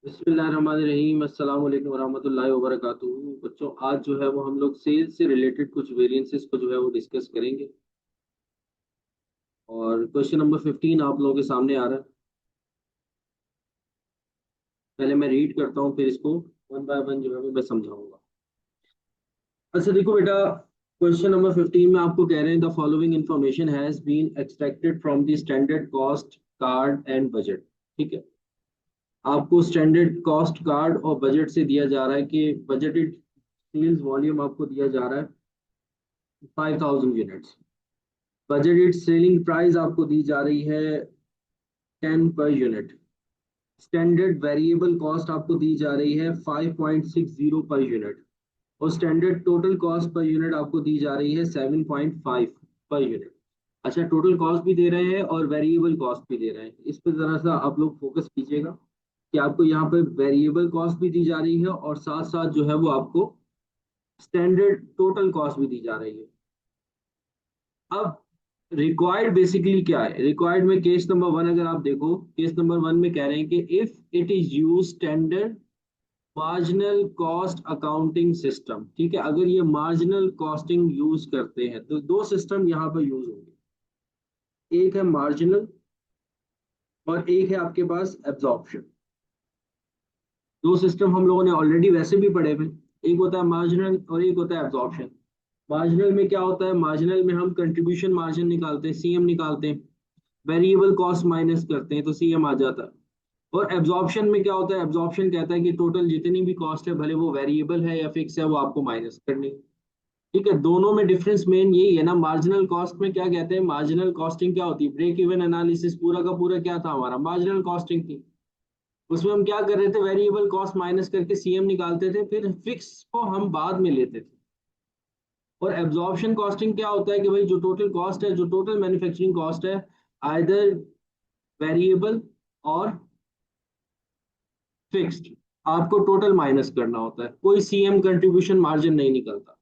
बिस्मिल्लाहिर्रहमानिर्रहीम अस्सलाम वालेकुम वरहमतुल्लाहि वबरकातुहू। बच्चों, आज जो है वो हम लोग सेल्स से रिलेटेड कुछ वेरिएंसेस को जो है वो डिस्कस करेंगे। और क्वेश्चन नंबर 15 आप लोगों के सामने आ रहा है। पहले मैं रीड करता हूँ, फिर इसको वन बाय वन जो है वो मैं समझाऊंगा। अच्छा देखो बेटा, क्वेश्चन नंबर 15 में आपको कह रहे हैं the following information has been extracted from the standard cost card and budget. ठीक है, आपको स्टैंडर्ड कॉस्ट कार्ड और बजट से दिया जा रहा है कि बजटेड सेल्स वॉल्यूम आपको दिया जा रहा है 5000 यूनिट्स। बजटेड सेलिंग प्राइस आपको दी जा रही है 10 per unit. Standard variable cost आपको दी जा रही है 5.60 पर यूनिट। और standard total cost per unit आपको दी जा रही है 7.5 पर यूनिट। अच्छा, टोटल कॉस्ट भी दे रहे हैं और वेरिएबल कॉस्ट भी दे रहे हैं। इस पर जरा सा आप लोग फोकस कीजिएगा कि आपको यहाँ पे वेरिएबल कॉस्ट भी दी जा रही है और साथ साथ जो है वो आपको स्टैंडर्ड टोटल कॉस्ट भी दी जा रही है। अब रिक्वायर्ड बेसिकली क्या है? रिक्वायर्ड में केस नंबर वन अगर आप देखो, केस नंबर वन में कह रहे हैं कि if it is use standard marginal cost accounting system. ठीक है, अगर ये मार्जिनल कॉस्टिंग यूज करते हैं तो दो सिस्टम यहाँ पर यूज होंगे। एक है मार्जिनल और एक है आपके पास एब्जॉर्प्शन। दो सिस्टम हम लोगों ने ऑलरेडी वैसे भी पढ़े हुए। एक होता है मार्जिनल और एक होता है एब्जॉर्प्शन। मार्जिनल में क्या होता है? मार्जिनल में हम कंट्रीब्यूशन मार्जिन निकालते हैं, सीएम निकालते हैं, वेरिएबल कॉस्ट माइनस करते हैं तो सीएम आ जाता है। और एब्जॉर्प्शन में क्या होता है? एब्जॉर्प्शन कहता है कि टोटल जितनी भी कॉस्ट है, भले वो वेरिएबल है या फिक्स है, वो आपको माइनस करनी है। ठीक है, दोनों में डिफरेंस मेन यही है ना। मार्जिनल कॉस्ट में क्या कहते हैं? मार्जिनल कॉस्टिंग क्या होती है? ब्रेक इवन एनालिसिस पूरा का पूरा क्या था हमारा? मार्जिनल कॉस्टिंग थी। उसमें हम क्या कर रहे थे? वेरिएबल कॉस्ट माइनस करके सीएम निकालते थे, फिर फिक्स को हम बाद में लेते थे। और एब्जॉर्प्शन कॉस्टिंग क्या होता है कि भाई जो टोटल कॉस्ट है, जो टोटल मैन्युफैक्चरिंग कॉस्ट है, आइदर वेरिएबल और फिक्स्ड, आपको टोटल माइनस करना होता है। कोई सीएम कंट्रीब्यूशन मार्जिन नहीं निकलता।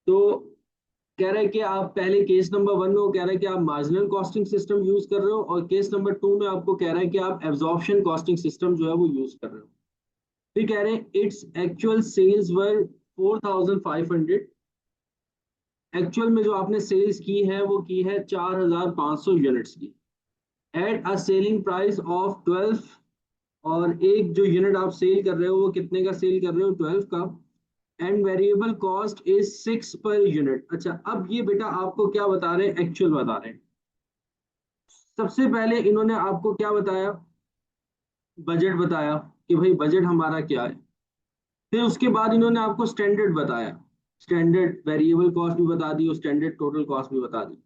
तो कह रहा है कि आप पहले केस नंबर वन में वो कह रहा है कि आप मार्जिनल कॉस्टिंग सिस्टम यूज कर रहे हो, और केस नंबर टू में आपको कह रहा है कि आप एब्जॉर्प्शन कॉस्टिंग सिस्टम जो है वो यूज कर रहे हो। फिर कह रहे हैं it's actual sales were 4500। Actual में जो आपने सेल्स की है वो की है 4500 यूनिट्स की, at a selling price of 12। और एक जो यूनिट आप सेल कर रहे हो वो कितने का सेल कर रहे हो? 12 का। And variable cost is 6 per unit. अच्छा, अब ये बेटा आपको क्या बता रहे हैं? एक्चुअल बता रहे हैं। सबसे पहले इन्होंने आपको क्या बताया? बजट बताया कि भाई बजट हमारा क्या है। फिर उसके बाद इन्होंने आपको स्टैंडर्ड बताया, स्टैंडर्ड वेरिएबल कॉस्ट भी बता दी और स्टैंडर्ड टोटल कॉस्ट भी बता दी।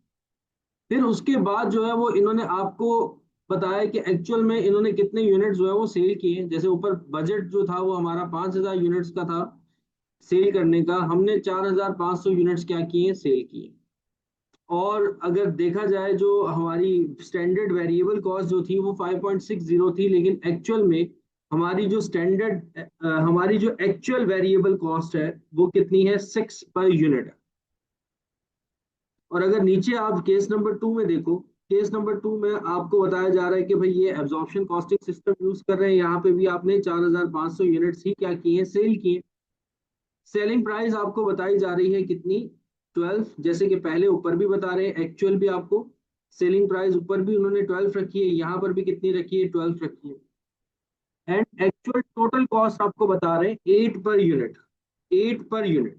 फिर उसके बाद जो है वो इन्होंने आपको बताया कि एक्चुअल में इन्होंने कितने यूनिट जो है वो सेल किए। जैसे ऊपर बजट जो था वो हमारा 5000 यूनिट्स का था सेल करने का, हमने 4500 यूनिट्स क्या किए? सेल किए। और अगर देखा जाए जो हमारी स्टैंडर्ड वेरिएबल कॉस्ट जो थी वो 5.60 थी, लेकिन एक्चुअल में हमारी जो स्टैंडर्ड हमारी जो एक्चुअल वेरिएबल कॉस्ट है वो कितनी है? 6 पर यूनिट। और अगर नीचे आप केस नंबर टू में देखो, केस नंबर टू में आपको बताया जा रहा है कि भाई ये एब्जॉर्प्शन कॉस्टिंग सिस्टम यूज कर रहे हैं। यहाँ पे भी आपने 4500 यूनिट्स ही क्या किए? सेल किए। सेलिंग प्राइस आपको बताई जा रही है कितनी? 12। जैसे कि पहले ऊपर भी बता रहे हैं, एक्चुअल भी आपको सेलिंग प्राइस ऊपर भी उन्होंने 12 रखी है, यहाँ पर भी कितनी रखी है? 12 रखी है। एंड एक्चुअल टोटल कॉस्ट आपको बता रहे हैं 8 पर यूनिट। 8 per unit.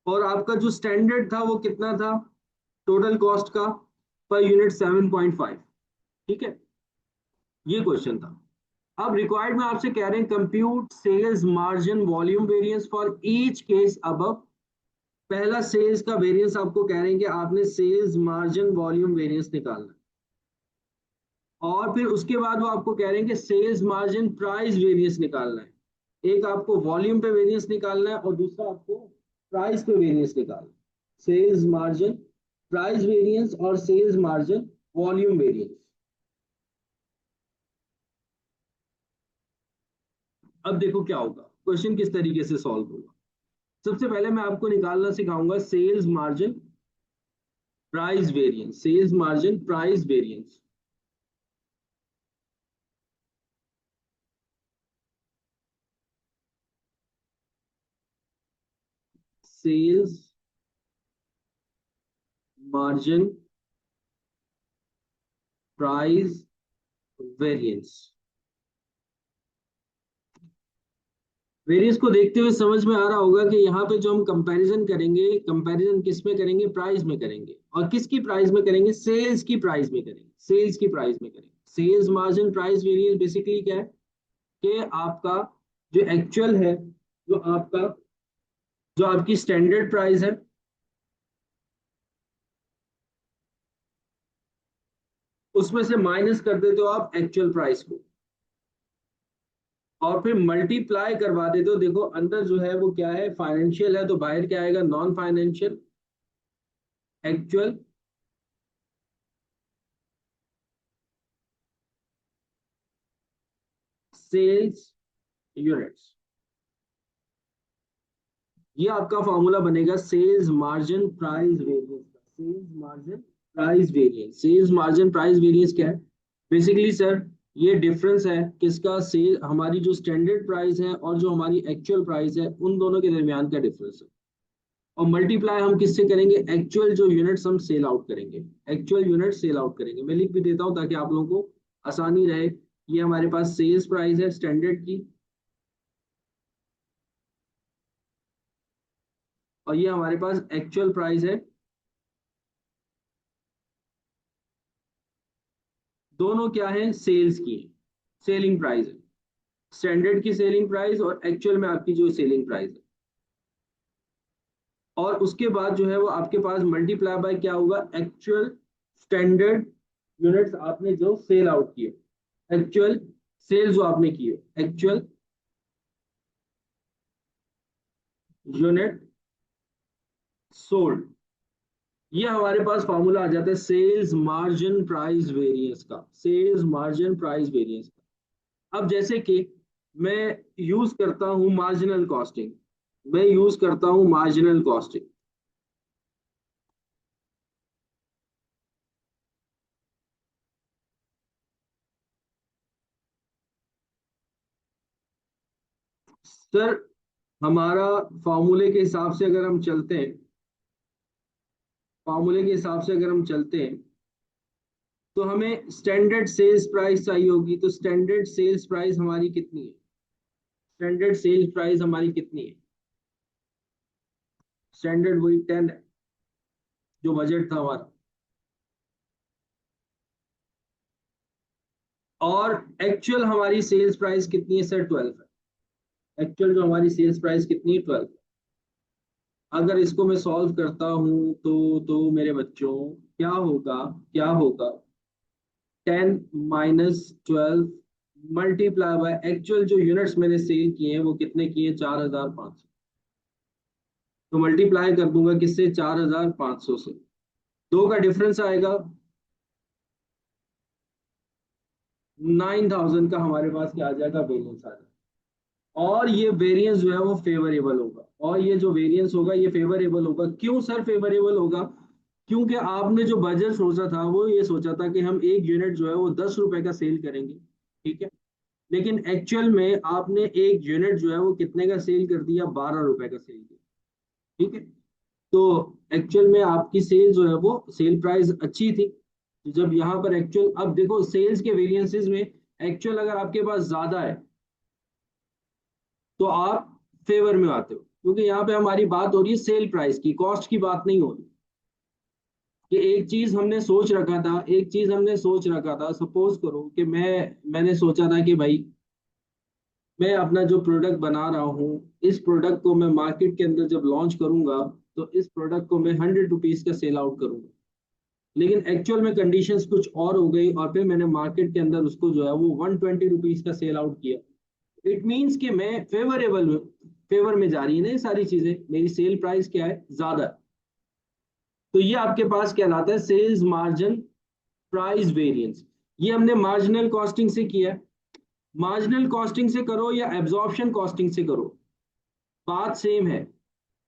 और आपका जो स्टैंडर्ड था वो कितना था टोटल कॉस्ट का? Per unit 7.5। ठीक है, ये क्वेश्चन था। अब रिक्वायर्ड में आपसे कह रहे हैं compute sales margin volume variance for each case above. पहला सेल्स का वेरिएंस आपको कह रहे हैं कि आपने सेल्स मार्जिन वॉल्यूम वेरिएंस निकालना है। और फिर उसके बाद वो आपको कह रहे हैं कि सेल्स मार्जिन प्राइस वेरिएंस निकालना है। एक आपको वॉल्यूम पे वेरिएंस निकालना है और दूसरा आपको प्राइस पे वेरिएंस निकालना है। सेल्स मार्जिन प्राइस वेरिएंस और सेल्स मार्जिन वॉल्यूम वेरिएंस। अब देखो क्या होगा, क्वेश्चन किस तरीके से सॉल्व होगा। सबसे पहले मैं आपको निकालना सिखाऊंगा sales margin price variance. Sales margin price variance. Sales margin price variance. Variance को देखते हुए समझ में आ रहा होगा कि यहाँ पे जो हम कंपैरिजन करेंगे, कंपैरिजन किस में करेंगे, प्राइस में करेंगे। और किसकी प्राइस में करेंगे, सेल्स की प्राइस में करेंगे, सेल्स की प्राइस में करेंगे। Sales margin price variance basically क्या है कि आपका जो एक्चुअल है, जो आपका जो आपकी स्टैंडर्ड प्राइस है, उसमें से माइनस कर देते हो आप एक्चुअल प्राइस को, और फिर मल्टीप्लाई करवा देते हो। देखो अंदर जो है वो क्या है, फाइनेंशियल है, तो बाहर क्या आएगा, non financial, actual, sales units. ये आपका फॉर्मूला बनेगा सेल्स मार्जिन प्राइस वेरिएंस का। Sales margin price variance, sales margin price variance क्या है बेसिकली सर, ये डिफरेंस है किसका, सेल, हमारी जो स्टैंडर्ड प्राइस है और जो हमारी एक्चुअल प्राइस है, उन दोनों के दरमियान का डिफरेंस है। और मल्टीप्लाई हम किससे करेंगे, एक्चुअल जो यूनिट्स हम सेल आउट करेंगे, एक्चुअल यूनिट सेल आउट करेंगे। मैं लिख भी देता हूं ताकि आप लोगों को आसानी रहे। ये हमारे पास सेल्स प्राइस है स्टैंडर्ड की, और ये हमारे पास एक्चुअल प्राइस है। दोनों क्या है, सेल्स की, सेलिंग प्राइस है, स्टैंडर्ड की सेलिंग प्राइस और एक्चुअल में आपकी जो सेलिंग प्राइस है। और उसके बाद जो है वो आपके पास मल्टीप्लाई बाय क्या होगा, एक्चुअल स्टैंडर्ड यूनिट्स आपने जो सेल आउट किए, एक्चुअल सेल जो आपने किए, एक्चुअल यूनिट सोल्ड। ये हमारे पास फॉर्मूला आ जाता है सेल्स मार्जिन प्राइस वेरिएंस का, सेल्स मार्जिन प्राइस वेरिएंस का। अब जैसे कि मैं यूज करता हूं मार्जिनल कॉस्टिंग, मैं यूज करता हूं मार्जिनल कॉस्टिंग। सर हमारा फॉर्मूले के हिसाब से अगर हम चलते हैं, फॉर्मूले के हिसाब से अगर हम चलते हैं, तो हमें स्टैंडर्ड सेल्स प्राइस चाहिए होगी। तो स्टैंडर्ड सेल्स प्राइस हमारी कितनी है, स्टैंडर्ड सेल्स प्राइस हमारी कितनी है, स्टैंडर्ड वही 10 है, जो बजट था हमारा। और एक्चुअल हमारी सेल्स प्राइस कितनी है सर, 12 है। एक्चुअल जो हमारी सेल्स प्राइस कितनी है, 12। अगर इसको मैं सॉल्व करता हूं तो मेरे बच्चों क्या होगा, क्या होगा, 10 - 12 मल्टीप्लाई बाय एक्चुअल जो यूनिट्स मैंने सेल किए हैं वो कितने किए, 4500। तो मल्टीप्लाई कर दूंगा किससे, 4500 से। दो का डिफरेंस आएगा, 9000 का हमारे पास क्या आ जाएगा, वेरियंस आ जाएगा। और ये वेरियंस जो है वो फेवरेबल होगा, और ये जो वेरियंस होगा ये फेवरेबल होगा। क्यों सर फेवरेबल होगा, क्योंकि आपने जो बजट सोचा था वो ये सोचा था कि हम एक यूनिट जो है वो 10 रुपए का सेल करेंगे, ठीक है। लेकिन एक्चुअल में आपने एक यूनिट जो है वो कितने का सेल कर दिया, 12 रुपए का सेल किया, ठीक है। तो एक्चुअल में आपकी सेल जो है वो सेल प्राइस अच्छी थी। तो जब यहाँ पर एक्चुअल, अब देखो सेल्स के वेरिएंसेस में एक्चुअल अगर आपके पास ज्यादा है तो आप फेवर में आते हो, क्योंकि यहाँ पे हमारी बात हो रही है सेल प्राइस की, कॉस्ट की बात नहीं हो रही। कि एक चीज हमने सोच रखा था, एक चीज हमने सोच रखा था, सपोज करो कि मैंने सोचा था कि भाई मैं अपना जो प्रोडक्ट बना रहा हूँ, इस प्रोडक्ट को मैं मार्केट के अंदर जब लॉन्च करूंगा तो इस प्रोडक्ट को मैं 100 रुपीज का सेल आउट करूंगा। लेकिन एक्चुअल में कंडीशंस कुछ और हो गई, और फिर मैंने मार्केट के अंदर उसको जो है वो 120 रुपीज का सेल आउट किया। इट मीन्स कि मैं फेवरेबल, फेवर में जा रही है ना ये सारी चीजें, मेरी सेल प्राइस क्या है, ज्यादा है। तो ये आपके पास कहलाता है सेल्स मार्जिन प्राइस वेरिएंस। ये हमने मार्जिनल कॉस्टिंग से किया है। मार्जिनल कॉस्टिंग से करो या एब्जॉर्प्शन कॉस्टिंग से करो, बात सेम है।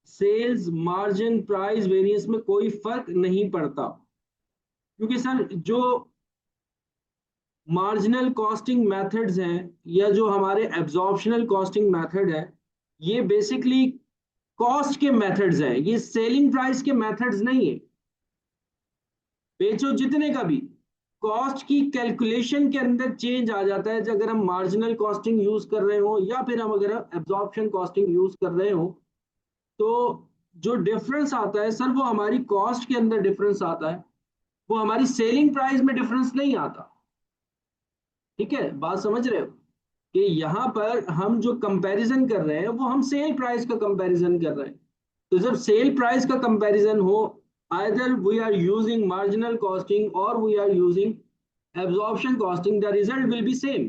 सेल्स मार्जिन प्राइस वेरिएंस में कोई फर्क नहीं पड़ता, क्योंकि सर जो मार्जिनल कॉस्टिंग मेथड्स हैं या जो हमारे एब्जॉर्प्शनल कॉस्टिंग मेथड है, ये बेसिकली कॉस्ट के मेथड्स हैं, ये सेलिंग प्राइस के मेथड्स नहीं है। बेचो जितने का भी, कॉस्ट की कैलकुलेशन के अंदर चेंज आ जाता है। अगर हम मार्जिनल कॉस्टिंग यूज कर रहे हो या फिर हम अगर एब्जॉर्प्शन कॉस्टिंग यूज कर रहे हो, तो जो डिफरेंस आता है सर वो हमारी कॉस्ट के अंदर डिफरेंस आता है, वो हमारी सेलिंग प्राइस में डिफरेंस नहीं आता। ठीक है, बात समझ रहे हो कि यहाँ पर हम जो कंपैरिजन कर रहे हैं वो हम सेल प्राइस का कंपैरिजन कर रहे हैं। तो जब सेल प्राइस का कंपैरिजन हो, either we are using marginal costing or we are using absorption costing, the result will be same।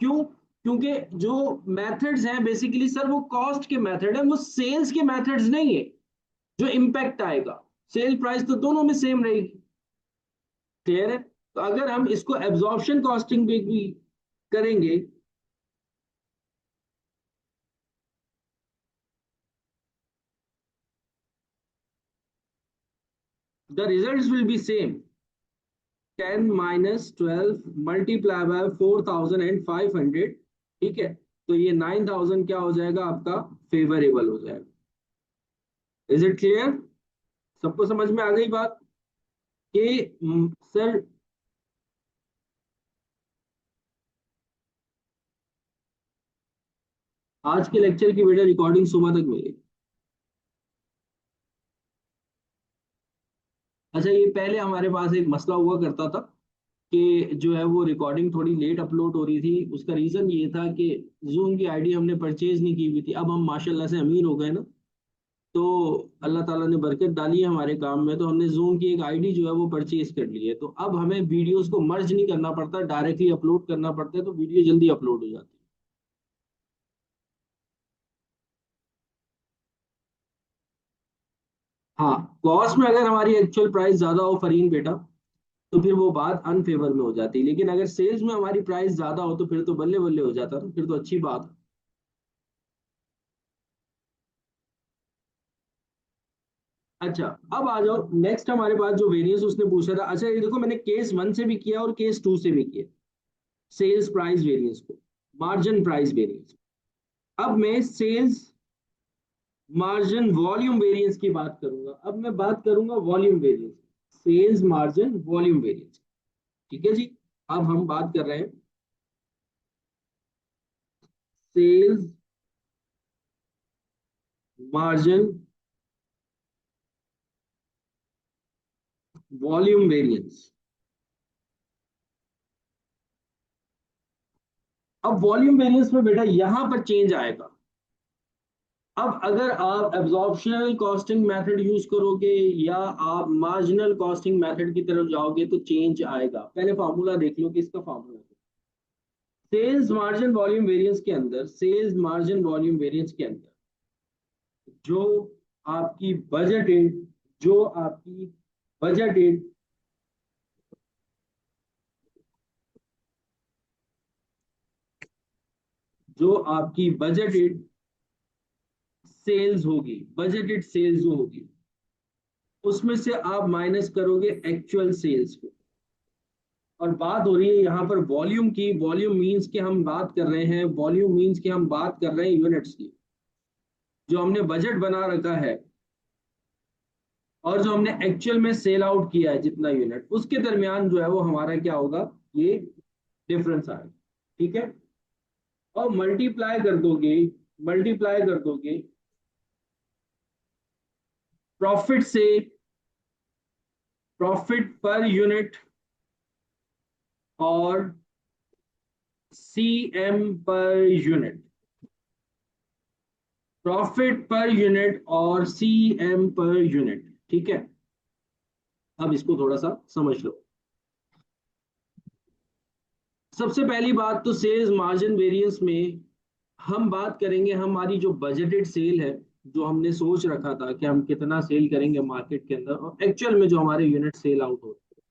क्यों? क्योंकि जो मेथड्स हैं बेसिकली सर वो कॉस्ट के मेथड है, वो सेल्स के मेथड्स नहीं है। जो इम्पैक्ट आएगा सेल प्राइस तो दोनों में सेम रहेगी। क्लियर है? तो अगर हम इसको एब्जॉर्प्शन कॉस्टिंग भी करेंगे, the results will be same। 10 minus 12 multiply by 4500। ठीक है, तो ये 9000 क्या हो जाएगा आपका, फेवरेबल हो जाएगा। Is it clear? सबको समझ में आ गई बात कि सर आज के लेक्चर की वीडियो रिकॉर्डिंग सुबह तक मिलेगी। अच्छा, ये पहले हमारे पास एक मसला हुआ करता था कि जो है वो रिकॉर्डिंग थोड़ी लेट अपलोड हो रही थी। उसका रीजन ये था कि जूम की आईडी हमने परचेज नहीं की हुई थी। अब हम माशाल्लाह से अमीर हो गए ना, तो अल्लाह ताला ने बरकत डाली है हमारे काम में, तो हमने जूम की एक आईडी जो है वो परचेज कर ली है। तो अब हमें वीडियोस को मर्ज नहीं करना पड़ता, डायरेक्टली अपलोड करना पड़ता है, तो वीडियो जल्दी अपलोड हो जाती है। हाँ, कॉस्ट में अगर हमारी एक्चुअल प्राइस ज्यादा हो फरीन बेटा, तो फिर वो बात अनफेवर में हो जाती है। लेकिन अगर सेल्स में हमारी प्राइस ज्यादा हो तो फिर तो बल्ले बल्ले हो जाता ना, फिर तो अच्छी बात है। अच्छा, अब आ जाओ नेक्स्ट हमारे पास जो वेरिएंस उसने पूछा था। अच्छा, ये देखो मैंने केस 1 से भी किया और केस 2 से भी किया, सेल्स प्राइस वेरिएंस को, मार्जिन प्राइस वेरिएंस। अब मैं सेल्स मार्जिन वॉल्यूम वेरिएंस की बात करूंगा। अब मैं बात करूंगा volume variance, sales margin volume variance. ठीक है जी। अब हम बात कर रहे हैं सेल्स मार्जिन वॉल्यूम वेरिएंस। अब वॉल्यूम वेरिएंस में बेटा यहां पर चेंज आएगा। अब अगर आप एब्जॉर्प्शनल कॉस्टिंग मेथड यूज करोगे या आप मार्जिनल कॉस्टिंग मेथड की तरफ जाओगे तो चेंज आएगा। पहले फार्मूला देख लो कि इसका formula sales margin volume variance के अंदर, सेल्स मार्जिन वॉल्यूम वेरिएंस के अंदर जो आपकी बजटेड, जो आपकी बजटेड जो आपकी बजटेड सेल्स होगी, बजटेड सेल्स जो होगी उसमें से आप माइनस करोगे एक्चुअल सेल्स को। और बात हो रही है यहाँ पर वॉल्यूम की। वॉल्यूम मींस कि हम बात कर रहे हैं, वॉल्यूम मींस कि हम बात कर रहे हैं यूनिट्स की। जो हमने बजट बना रखा है और जो हमने एक्चुअल में सेल आउट किया है जितना यूनिट, उसके दरमियान जो है वो हमारा क्या होगा, ये डिफरेंस आएगा। ठीक है, और मल्टीप्लाई कर दोगे, मल्टीप्लाई कर दोगे प्रॉफिट से, प्रॉफिट पर यूनिट और CM per unit, profit per unit और सीएम पर यूनिट। ठीक है, अब इसको थोड़ा सा समझ लो। सबसे पहली बात तो सेल्स मार्जिन वेरिएंस में हम बात करेंगे हमारी जो बजटेड सेल है, जो हमने सोच रखा था कि हम कितना सेल करेंगे मार्केट के अंदर, और एक्चुअल में जो हमारे यूनिट सेल आउट होते हैं,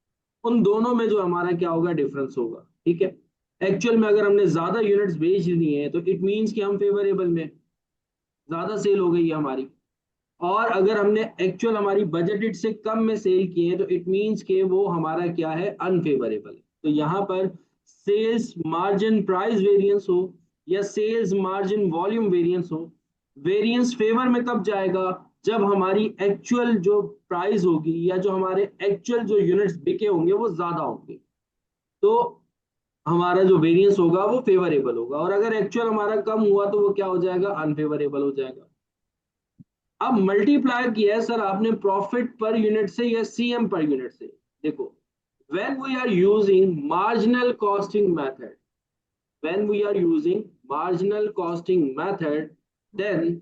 उन दोनों में जो हमारा क्या होगा, डिफरेंस होगा। ठीक है, एक्चुअल में अगर हमने ज्यादा यूनिट्स बेच दी है तो इट मीन्स कि हम फेवरेबल में, ज्यादा सेल हो गई है हमारी। और अगर हमने एक्चुअल हमारी बजटेड से कम में सेल किए हैं तो इट मींस के वो हमारा क्या है, अनफेवरेबल है। तो यहाँ पर सेल्स मार्जिन प्राइस वेरिएंस हो या सेल्स मार्जिन वॉल्यूम वेरिएंस हो, वेरिएंस फेवर में कब जाएगा? जब हमारी एक्चुअल जो प्राइस होगी या जो हमारे एक्चुअल जो यूनिट्स बिके होंगे वो ज्यादा होंगे, तो हमारा जो वेरिएंस होगा वो फेवरेबल होगा। और अगर एक्चुअल हमारा कम हुआ तो वो क्या हो जाएगा? अनफेवरेबल हो जाएगा। अब मल्टीप्लाई किया है सर आपने प्रॉफिट पर यूनिट से या सीएम पर यूनिट से? देखो, when we are using marginal costing method, when we are using marginal costing method, then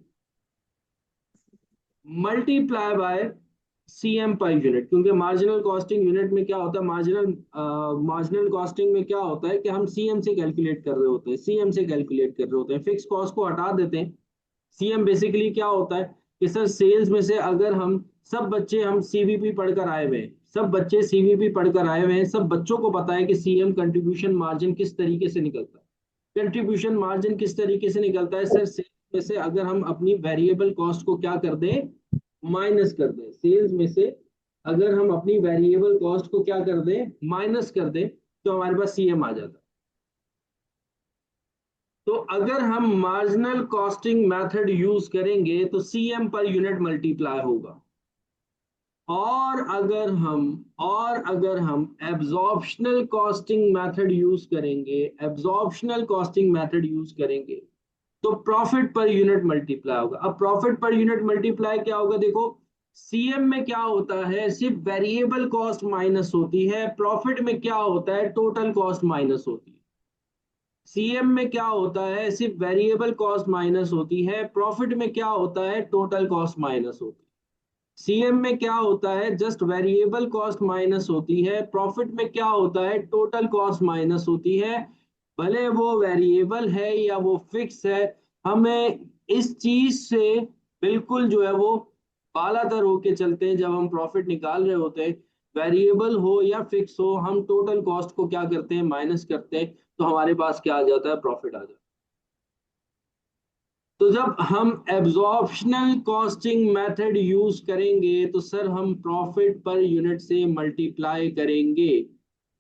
multiply by CM per unit, क्योंकि मार्जिनल कॉस्टिंग यूनिट में क्या होता है, मार्जिनल कॉस्टिंग में क्या होता है कि हम सीएम से कैलकुलेट कर रहे होते हैं, सीएम से कैलकुलेट कर रहे होते हैं, फिक्स कॉस्ट को हटा देते हैं। सीएम बेसिकली क्या होता है कि सर सेल्स में से अगर हम सब बच्चे हम सीवीपी पढ़कर आए हुए हैं, सब बच्चे सीवीपी पढ़कर आए हुए हैं, सब बच्चों को पता है कि सीएम कंट्रीब्यूशन मार्जिन किस तरीके से निकलता है। कंट्रीब्यूशन मार्जिन किस तरीके से निकलता है सर? सेल्स में से अगर हम अपनी वेरिएबल कॉस्ट को क्या कर दें, माइनस कर दें। सेल्स में से अगर हम अपनी वेरिएबल कॉस्ट को क्या कर दें, माइनस कर दें, तो हमारे पास सीएम आ जाता है। तो अगर हम मार्जिनल कॉस्टिंग मेथड यूज करेंगे तो सीएम पर यूनिट मल्टीप्लाई होगा। और अगर हम एब्जॉर्प्शनल कॉस्टिंग मेथड यूज करेंगे, एब्जॉर्प्शनल कॉस्टिंग मेथड यूज करेंगे, तो प्रॉफिट पर यूनिट मल्टीप्लाई होगा। अब प्रॉफिट पर यूनिट मल्टीप्लाई क्या होगा? देखो, सीएम में क्या होता है, सिर्फ वेरिएबल कॉस्ट माइनस होती है, प्रॉफिट में क्या होता है, टोटल कॉस्ट माइनस होती है। सीएम में क्या होता है, सिर्फ वेरिएबल कॉस्ट माइनस होती है, प्रॉफिट में क्या होता है, टोटल कॉस्ट माइनस होती है। सीएम में क्या होता है, जस्ट वेरिएबल कॉस्ट माइनस होती है, प्रॉफिट में क्या होता है, टोटल कॉस्ट माइनस होती है। भले वो वेरिएबल है या वो फिक्स है, हमें इस चीज से बिल्कुल जो है वो बालातर होके चलते हैं। जब हम प्रॉफिट निकाल रहे होते हैं, वेरिएबल हो या फिक्स हो, हम टोटल कॉस्ट को क्या करते हैं, माइनस करते हैं, तो हमारे पास क्या आ जाता है, प्रॉफिट आ जाता है। तो जब हम एब्जॉर्प्शनल कॉस्टिंग मेथड यूज करेंगे तो सर हम प्रॉफिट पर यूनिट से मल्टीप्लाई करेंगे।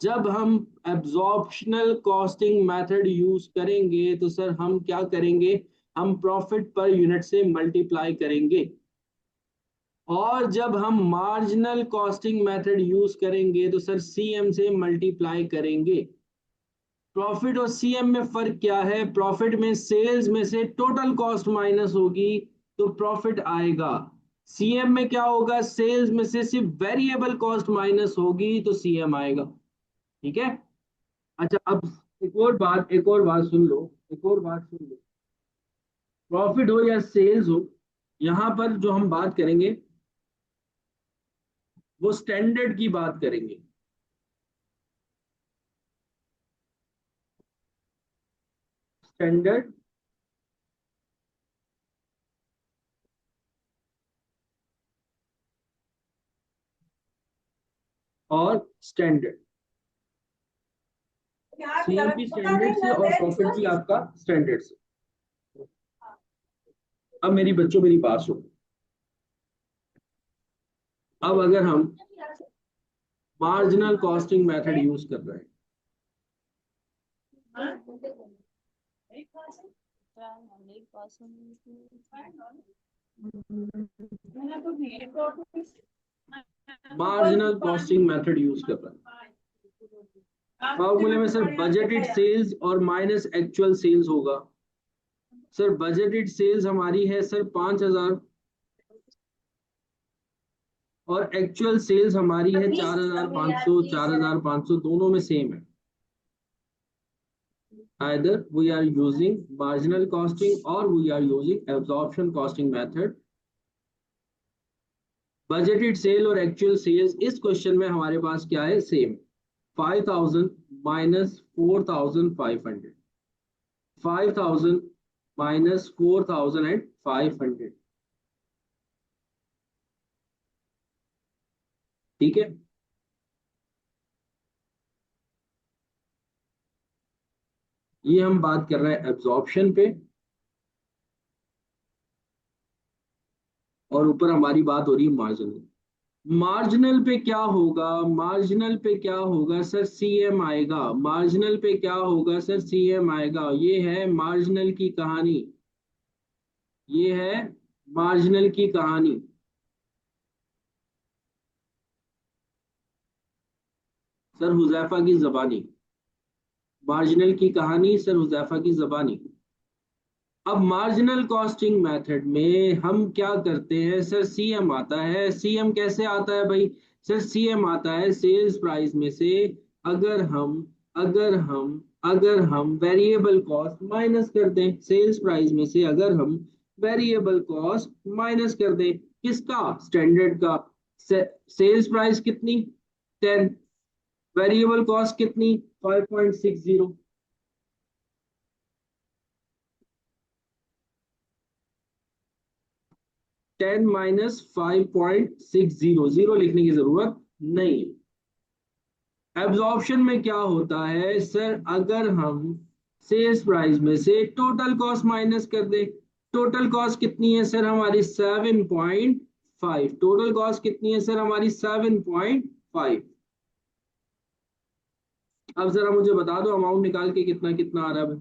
जब हम एब्जॉर्प्शनल कॉस्टिंग मेथड यूज करेंगे तो सर हम क्या करेंगे, हम प्रॉफिट पर यूनिट से मल्टीप्लाई करेंगे। और जब हम मार्जिनल कॉस्टिंग मेथड यूज करेंगे तो सर सीएम से मल्टीप्लाई करेंगे। प्रॉफिट और सीएम में फर्क क्या है? प्रॉफिट में सेल्स में से टोटल कॉस्ट माइनस होगी तो प्रॉफिट आएगा। सीएम में क्या होगा, सेल्स में से सिर्फ वेरिएबल कॉस्ट माइनस होगी तो सीएम आएगा। ठीक है। अच्छा, अब एक और बात सुन लो, एक और बात सुन लो। प्रॉफिट हो या सेल्स हो, यहां पर जो हम बात करेंगे वो स्टैंडर्ड की बात करेंगे। स्टैंडर्ड और स्टैंडर्ड, सीएमपी स्टैंडर्ड से और प्रॉफिट भी आपका स्टैंडर्ड से। अब मेरी बच्चों मेरी बात सुनो। अब अगर हम मार्जिनल कॉस्टिंग मेथड यूज कर रहे हैं, मार्जिनल कॉस्टिंग मेथड यूज कर रहे हैं, फॉर्मूले में सर बजटेड सेल्स और माइनस एक्चुअल सेल्स होगा। सर बजटेड सेल्स हमारी है सर 5,000 और एक्चुअल सेल्स हमारी है 4,500। 4,500 दोनों में सेम है। either we are using marginal costing or we are using absorption costing method। Budgeted sale और एक्चुअल सेल्स इस क्वेश्चन में हमारे पास क्या है, सेम। 5,000 minus 4,500, 5,000 minus 4,500। ठीक है। ये हम बात कर रहे हैं एब्जॉर्प्शन पे, और ऊपर हमारी बात हो रही है मार्जिनल। मार्जिनल पे क्या होगा, मार्जिनल पे क्या होगा सर, सीएम आएगा। मार्जिनल पे क्या होगा सर, सीएम आएगा। ये है मार्जिनल की कहानी, ये है मार्जिनल की कहानी। सर हुजैफा की जबानी, मार्जिनल की कहानी सर हुजैफा की जबानी। अब मार्जिनल कॉस्टिंग मेथड में हम क्या करते हैं सर, सीएम आता है। सीएम कैसे आता है भाई? सर सीएम आता है सेल्स प्राइस में से। अगर हम अगर हम वेरिएबल कॉस्ट माइनस कर दें सेल्स प्राइस में से, अगर हम वेरिएबल कॉस्ट माइनस कर दें किसका, स्टैंडर्ड का। सेल्स प्राइस कितनी, 10, वेरिएबल कॉस्ट कितनी, 5.60। 10 माइनस 5.60, जीरो लिखने की जरूरत नहीं है। एब्जॉर्प्शन में क्या होता है सर, अगर हम सेल्स प्राइस में से टोटल कॉस्ट माइनस कर दें, टोटल कॉस्ट कितनी है सर हमारी, 7.5। टोटल कॉस्ट कितनी है सर हमारी, 7.5। अब जरा मुझे बता दो अमाउंट निकाल के कितना कितना आ रहा है।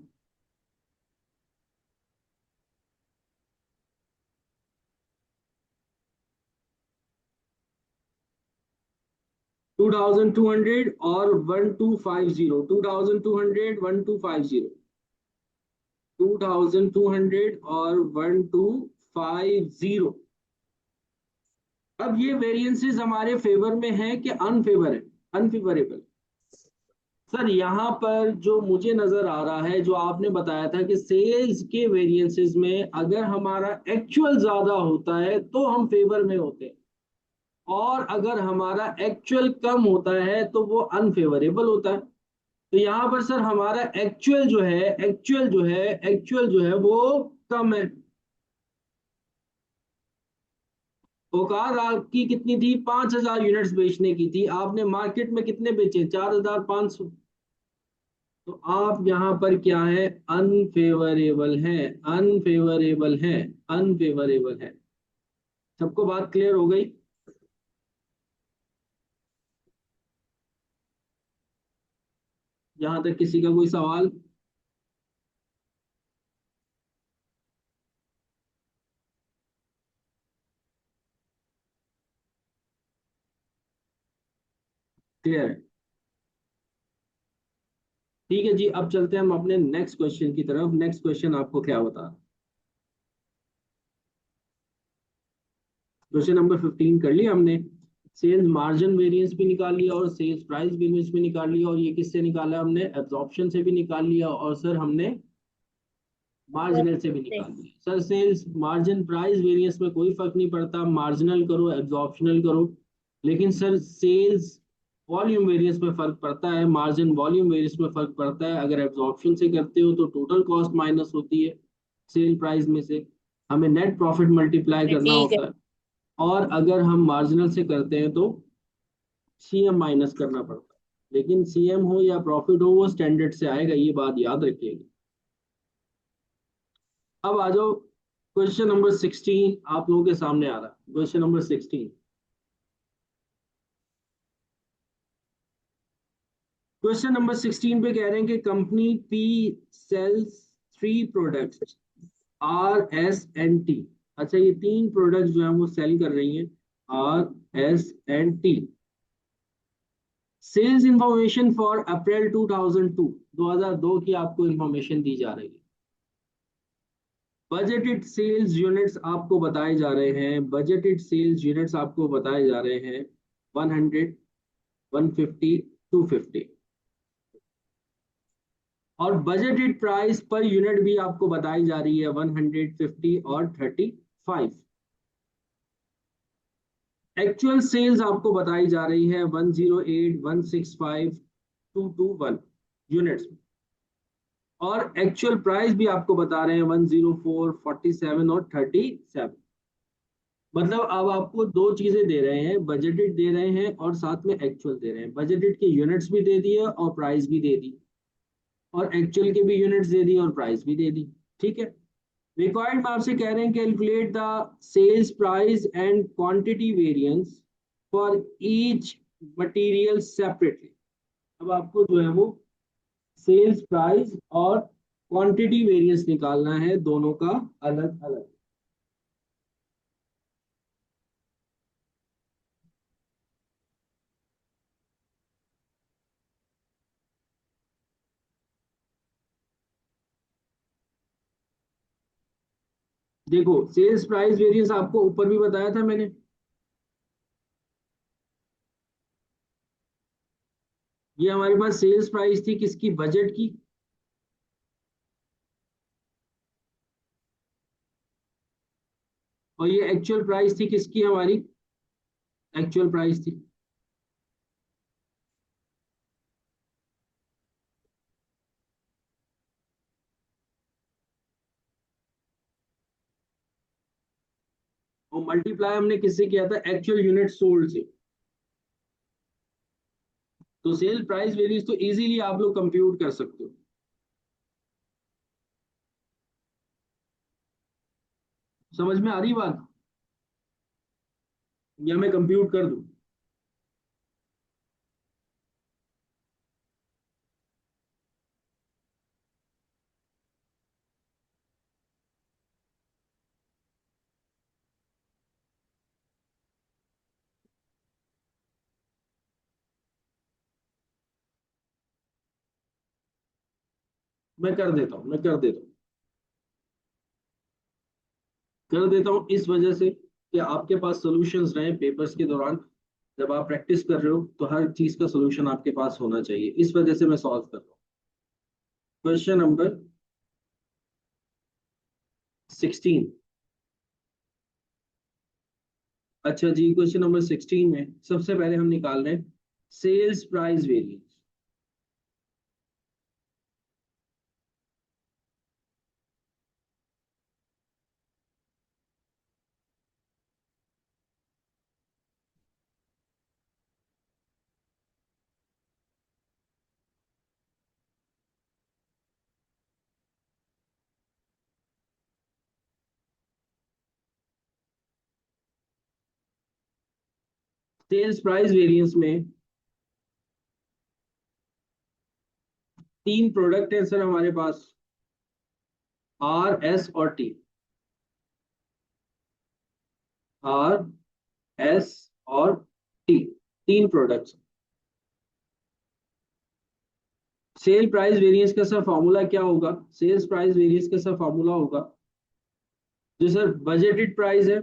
2200 और 1250, 2200 1250, 2200 और 1250। अब ये वेरिएंसेस हमारे फेवर में है कि अनफेवर है, अनफेवरेबल। सर यहाँ पर जो मुझे नजर आ रहा है, जो आपने बताया था कि सेल्स के वेरिएंसेस में अगर हमारा एक्चुअल ज्यादा होता है तो हम फेवर में होते हैं, और अगर हमारा एक्चुअल कम होता है तो वो अनफेवरेबल होता है। तो यहाँ पर सर हमारा एक्चुअल जो है वो कम है। औकात आपकी कितनी थी, 5,000 यूनिट्स बेचने की थी, आपने मार्केट में कितने बेचे, 4,500। तो आप यहाँ पर क्या है, अनफेवरेबल है, अनफेवरेबल है, अनफेवरेबल है। सबको बात क्लियर हो गई? यहाँ तक किसी का कोई सवाल? क्लियर है? ठीक है जी, अब चलते हैं हम अपने नेक्स्ट क्वेश्चन की तरफ। नेक्स्ट क्वेश्चन आपको क्या बता, क्वेश्चन नंबर 15 कर लिया हमने। सेल्स मार्जिन वेरिएंस भी निकाल लिया और सेल्स प्राइस वेरिएंस भी निकाल लिया, और ये किससे निकाला हमने, एब्जॉर्प्शन से भी निकाल लिया, और सर हमने मार्जिनल से भी निकाल लिया। Sir sales margin price variance में कोई फर्क नहीं पड़ता, मार्जिनल करो एब्जॉर्प्शनल करो। लेकिन सर सेल्स वॉल्यूम वेरिएंस में फर्क पड़ता है, मार्जिन वॉल्यूम वेरिएंस में फर्क पड़ता है। अगर एब्जॉर्प्शन से करते हो तो टोटल कॉस्ट माइनस होती है सेल प्राइस में से, हमें नेट प्रॉफिट मल्टीप्लाई करना ठीक है। होता है। और अगर हम मार्जिनल से करते हैं तो सीएम माइनस करना पड़ता है। लेकिन सीएम हो या प्रॉफिट हो वो स्टैंडर्ड से आएगा, ये बात याद रखिएगा। अब आ जाओ, क्वेश्चन नंबर 16 आप लोगों के सामने आ रहा है, क्वेश्चन नंबर 16। क्वेश्चन नंबर 16 पे कह रहे हैं कि company P sells 3 products, RS and T। अच्छा, ये 3 प्रोडक्ट्स जो है वो सेल कर रही हैं, RS and T। Sales information for April 2002, 2002 की आपको इंफॉर्मेशन दी जा रही है। बजटेड सेल्स यूनिट्स आपको बताए जा रहे हैं, बजटेड सेल्स यूनिट्स आपको बताए जा रहे हैं 100, 150, 250। और बजटेड प्राइस पर यूनिट भी आपको बताई जा रही है 150 और 35। एक्चुअल सेल्स आपको बताई जा रही है 108, 165, 221 यूनिट्स। और एक्चुअल प्राइस भी आपको बता रहे हैं 104, 47 और 37। मतलब अब आपको दो चीजें दे रहे हैं, बजटेड दे रहे हैं और साथ में एक्चुअल दे रहे हैं। बजटेड के यूनिट्स भी दे दिए और प्राइस भी दे दी, और एक्चुअल के भी यूनिट्स दे दी और प्राइस भी दे दी। ठीक है। रिक्वायर्ड में आपसे कह रहे हैं calculate the sales price and quantity variance for each material separately. अब आपको जो है वो सेल्स प्राइस और क्वांटिटी वेरिएंस निकालना है दोनों का अलग अलग। देखो सेल्स प्राइस वेरिएंस आपको ऊपर भी बताया था मैंने, ये हमारे पास सेल्स प्राइस थी किसकी, बजट की, और ये एक्चुअल प्राइस थी किसकी, हमारी एक्चुअल प्राइस थी। और मल्टीप्लाई हमने किससे किया था, एक्चुअल यूनिट सोल्ड से। तो सेल प्राइस वेरिएंस तो इजीली आप लोग कंप्यूट कर सकते हो। समझ में आ रही बात, या मैं कंप्यूट कर दूं। मैं कर देता हूँ, मैं कर देता हूँ इस वजह से कि आपके पास सॉल्यूशंस रहे पेपर्स के दौरान। जब आप प्रैक्टिस कर रहे हो तो हर चीज का सॉल्यूशन आपके पास होना चाहिए, इस वजह से मैं सॉल्व कर रहा हूँ। Question number 16। अच्छा जी, क्वेश्चन नंबर 16 में सबसे पहले हम निकाल रहे हैं sales price variance. Sales price variance में तीन प्रोडक्ट है सर हमारे पास, आर एस और टी। आर एस और टी, तीन प्रोडक्ट्स। सेल प्राइस वेरिएंस का सर फॉर्मूला क्या होगा, सेल्स प्राइस वेरिएंस का सर फॉर्मूला होगा जो सर बजटेड प्राइस है,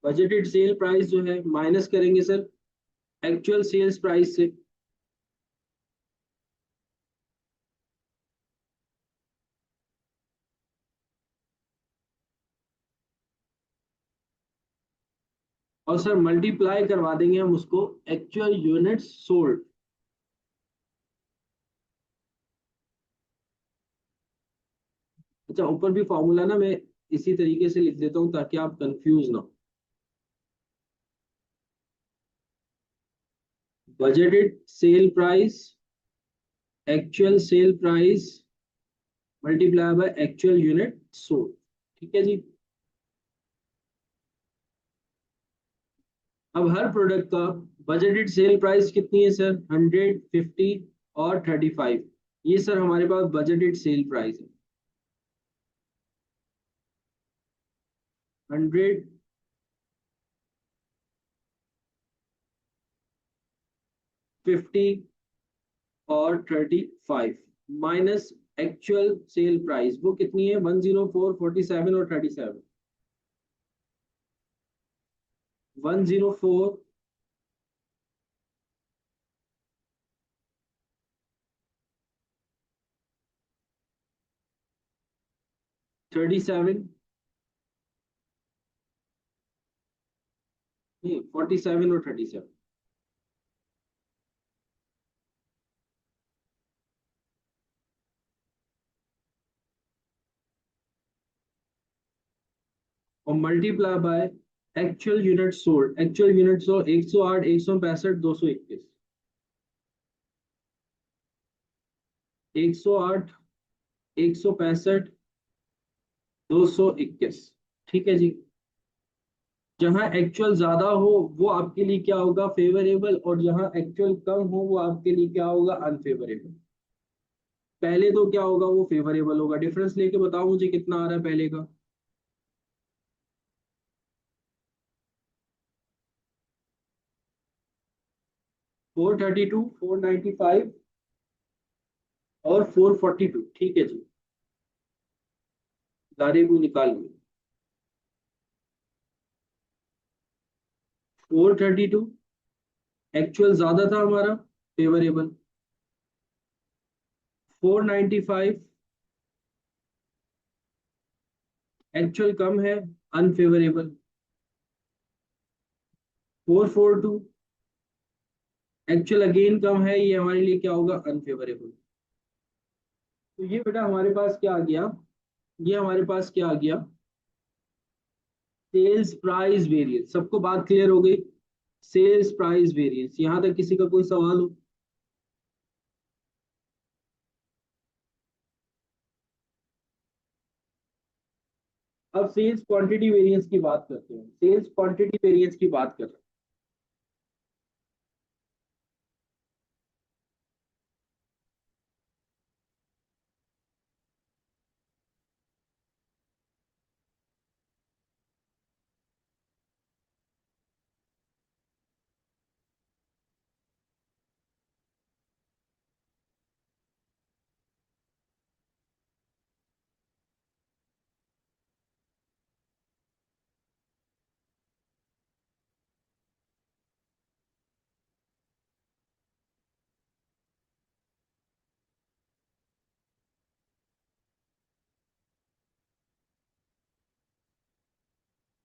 बजटेड सेल प्राइस जो है माइनस करेंगे सर एक्चुअल सेल्स प्राइस से। और सर मल्टीप्लाई करवा देंगे हम उसको एक्चुअल यूनिट्स सोल्ड। अच्छा ऊपर भी फॉर्मूला ना मैं इसी तरीके से लिख देता हूँ ताकि आप कंफ्यूज ना हो। Budgeted sale price, actual sale price multiply by actual unit sold. ठीक है जी। अब हर प्रोडक्ट का बजटेड सेल प्राइस कितनी है सर, 100, 50 और 35। ये सर हमारे पास बजटेड सेल प्राइस है। 100, 50 और 35 माइनस एक्चुअल सेल प्राइस वो कितनी है, 104, 47 और 37। 104, 37, नहीं 47 और 37। और multiply by actual unit sold, actual unit sold 108, 165, 221। 108, 165, 221। ठीक है जी। जहां एक्चुअल ज्यादा हो वो आपके लिए क्या होगा, फेवरेबल, और जहां एक्चुअल कम हो वो आपके लिए क्या होगा, अनफेवरेबल। पहले तो क्या होगा, वो फेवरेबल होगा। डिफरेंस लेके बताओ मुझे कितना आ रहा है पहले का। 432, 495 और 442। ठीक है जी। सारे को निकालिए। 432 एक्चुअल ज्यादा था हमारा, फेवरेबल। 495 एक्चुअल कम है, अनफेवरेबल। 442 एक्चुअल अगेन कम है, ये हमारे लिए क्या होगा, अनफेवरेबल। तो ये बेटा हमारे पास क्या आ गया, ये हमारे पास क्या आ गया, सेल्स प्राइस वेरिएंस। सबको बात क्लियर हो गई, सेल्स प्राइस वेरिएंस। यहां तक किसी का कोई सवाल हो? अब सेल्स क्वांटिटी वेरिएंस की बात करते हैं, सेल्स क्वांटिटी वेरिएंस की बात कर रहे हैं।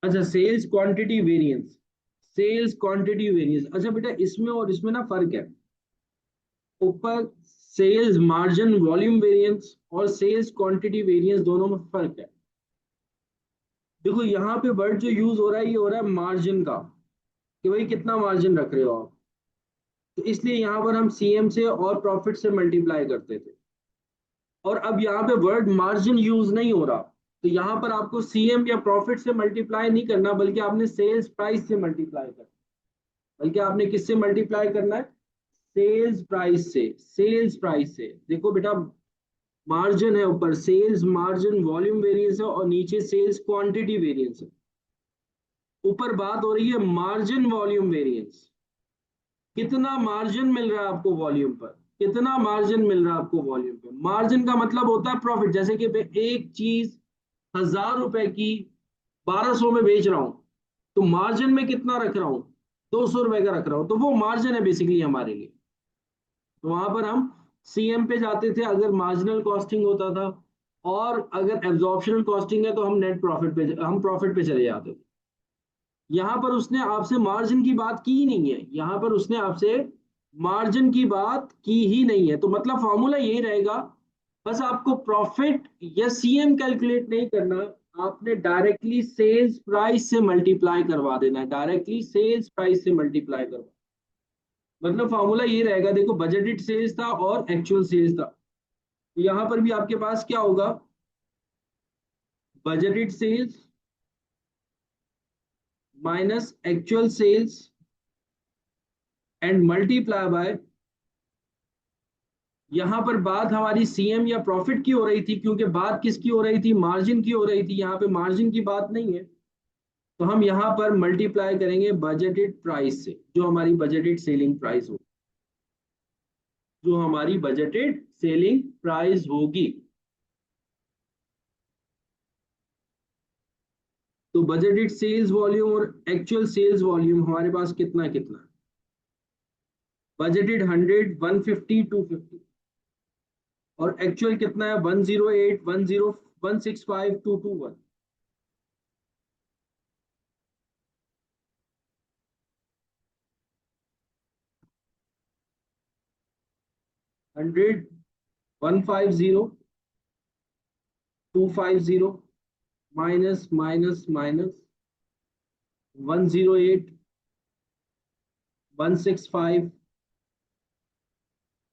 अच्छा, sales quantity variance, sales quantity variance. अच्छा बेटा, इसमें और इसमें ना फर्क है। ऊपर सेल्स मार्जिन वॉल्यूम वेरिएंस और सेल्स क्वांटिटी वेरिएंस, दोनों में फर्क है। देखो यहाँ पे वर्ड जो यूज हो रहा है, ये हो रहा है मार्जिन का, कि भाई कितना मार्जिन रख रहे हो आप। तो इसलिए यहाँ पर हम सीएम से और प्रॉफिट से मल्टीप्लाई करते थे। और अब यहाँ पे वर्ड मार्जिन यूज नहीं हो रहा, तो यहाँ पर आपको सीएम या प्रॉफिट से मल्टीप्लाई नहीं करना, बल्कि आपने सेल्स प्राइस से मल्टीप्लाई करना। बल्कि आपने किससे मल्टीप्लाई करना है, सेल्स प्राइस से। सेल्स प्राइस से देखो बेटा, मार्जिन है ऊपर, सेल्स मार्जिन वॉल्यूम वेरिएंस है, और नीचे सेल्स क्वांटिटी वेरिएंस है। ऊपर बात हो रही है मार्जिन वॉल्यूम वेरिएंस, कितना मार्जिन मिल रहा है आपको वॉल्यूम पर, कितना मार्जिन मिल रहा है आपको वॉल्यूम पे। मार्जिन का मतलब होता है प्रॉफिट। जैसे कि मैं एक चीज 1,000 रुपए की 1,200 में बेच रहा हूं, तो मार्जिन में कितना रख रहा हूं, 200 रुपए का रख रहा हूं, तो वो मार्जिन है बेसिकली हमारे लिए। तो वहां पर हम सीएम पे जाते थे अगर मार्जिनल कॉस्टिंग होता था, और अगर एब्जॉर्प्शनल कॉस्टिंग है तो हम नेट प्रॉफिट पे, हम प्रॉफिट पे चले जाते थे। यहाँ पर उसने आपसे मार्जिन की बात की ही नहीं है, यहाँ पर उसने आपसे मार्जिन की बात की ही नहीं है। तो मतलब फॉर्मूला यही रहेगा, बस आपको प्रॉफिट या सीएम कैलकुलेट नहीं करना, आपने डायरेक्टली सेल्स प्राइस से मल्टीप्लाई करवा देना है, डायरेक्टली सेल्स प्राइस से मल्टीप्लाई करवा। मतलब फॉर्मूला ये रहेगा, देखो बजटेड सेल्स था और एक्चुअल सेल्स था, तो यहाँ पर भी आपके पास क्या होगा, budgeted sales minus actual sales and multiply by, यहाँ पर बात हमारी सीएम या प्रॉफिट की हो रही थी, क्योंकि बात किसकी हो रही थी, मार्जिन की हो रही थी। यहाँ पे मार्जिन की बात नहीं है, तो हम यहाँ पर मल्टीप्लाई करेंगे बजटेड प्राइस से, जो हमारी बजटेड सेलिंग प्राइस हो, जो हमारी बजटेड सेलिंग प्राइस होगी। तो बजटेड सेल्स वॉल्यूम और एक्चुअल सेल्स वॉल्यूम हमारे पास कितना कितना, बजटेड 100, 150, 250, और एक्चुअल कितना है, 108, 10, 165, 221। 100, 150, 250, माइनस माइनस माइनस, 108, 165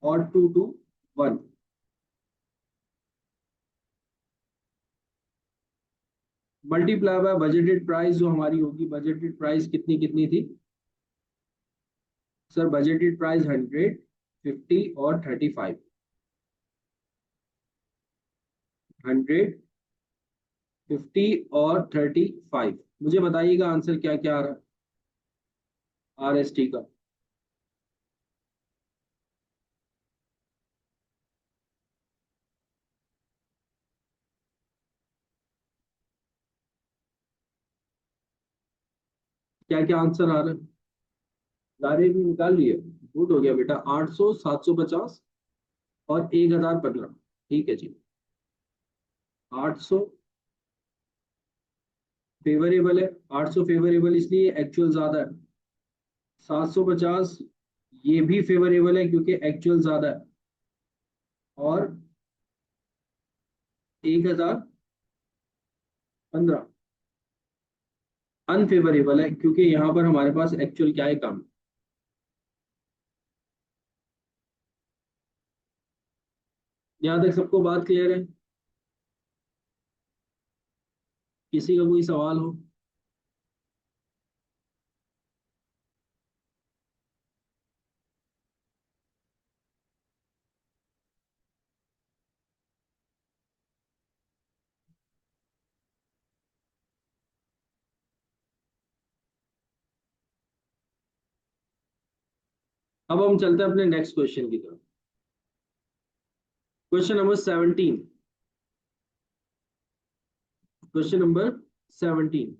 और 221। मल्टीप्लाई बाय बजटेड प्राइस, जो हमारी होगी, बजटेड प्राइस कितनी कितनी थी सर, बजटेड प्राइस 100, 50 और 35। 100, 50 और 35। मुझे बताइएगा आंसर क्या क्या आ रहा है आर एस टी का। क्या क्या आंसर आ रहा है? सारे भी निकाल लिए? गुड हो गया बेटा। 800, 750 और 1015। ठीक है जी। 800 फेवरेबल है। 800 फेवरेबल इसलिए एक्चुअल ज्यादा है। 750 ये भी फेवरेबल है क्योंकि एक्चुअल ज्यादा है। और 1015 अनफेवरेबल है क्योंकि यहाँ पर हमारे पास एक्चुअल क्या है, कम। यहाँ तक सबको बात क्लियर है? किसी का कोई सवाल हो? अब हम चलते हैं अपने नेक्स्ट क्वेश्चन की तरफ। Question number 17। Question number 17।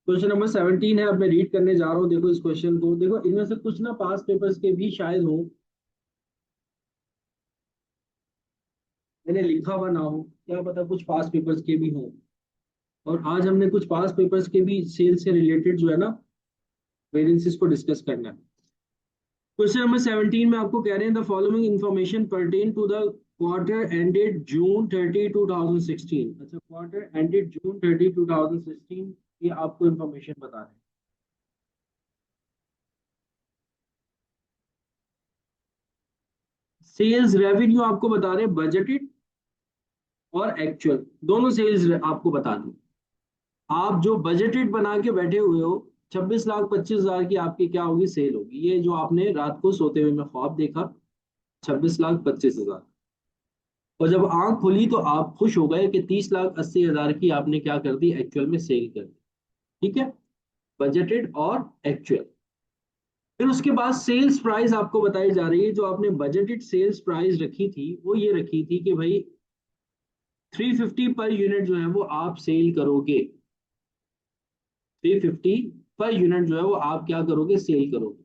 Question number 17 है। अब मैं रीड करने जा रहा हूँ। देखो इस क्वेश्चन को, देखो इनमें से कुछ ना पास पेपर्स के भी शायद हो, मैंने लिखा हुआ ना हो, क्या पता कुछ पास पेपर्स के भी हो। और आज हमने कुछ पास पेपर्स के भी सेल से रिलेटेड जो है ना वेरिएंसेस को डिस्कस करना है। क्वेश्चन नंबर 17 में आपको कह रहे हैं the following information pertain to the quarter ended June 30 2016। अच्छा, क्वार्टर एंडेड जून 30 2016, ये आपको इंफॉर्मेशन बता रहे हैं। सेल्स रेवेन्यू आपको बता रहे हैं बजटेड और एक्चुअल दोनों सेल्स आपको बता दूं। आप जो बजटेड बना के बैठे हुए हो, 26,25,000 की आपकी क्या होगी, सेल होगी। ये जो आपने रात को सोते हुए में ख्वाब देखा, 26,25,000, और जब आंख खुली तो आप खुश हो गए कि 30,80,000 की आपने क्या कर दी, एक्चुअल में सेल कर दी। ठीक है, बजटेड और एक्चुअल। फिर उसके बाद सेल्स प्राइस आपको बताई जा रही है। जो आपने बजटेड सेल्स प्राइस रखी थी वो ये रखी थी कि भाई 350 पर यूनिट जो है वो आप सेल करोगे। 350 पर यूनिट जो है वो आप क्या करोगे, सेल करोगे।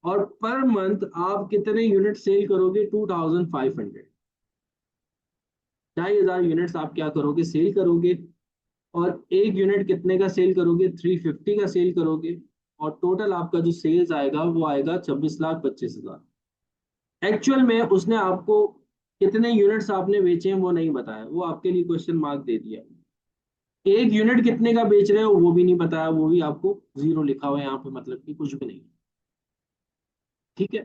और पर मंथ आप कितने यूनिट सेल करोगे, 2,500। 2,500 यूनिट्स आप क्या करोगे, सेल करोगे। और एक यूनिट कितने का सेल करोगे, 350 का सेल करोगे। और टोटल आपका जो सेल्स आएगा वो आएगा 26,25,000। एक्चुअल में उसने आपको कितने यूनिट्स आपने बेचे हैं वो नहीं बताया, वो आपके लिए क्वेश्चन मार्क दे दिया। एक यूनिट कितने का बेच रहे हो वो भी नहीं बताया, वो भी आपको जीरो लिखा हुआ है यहाँ पे, मतलब कि कुछ भी नहीं। ठीक है।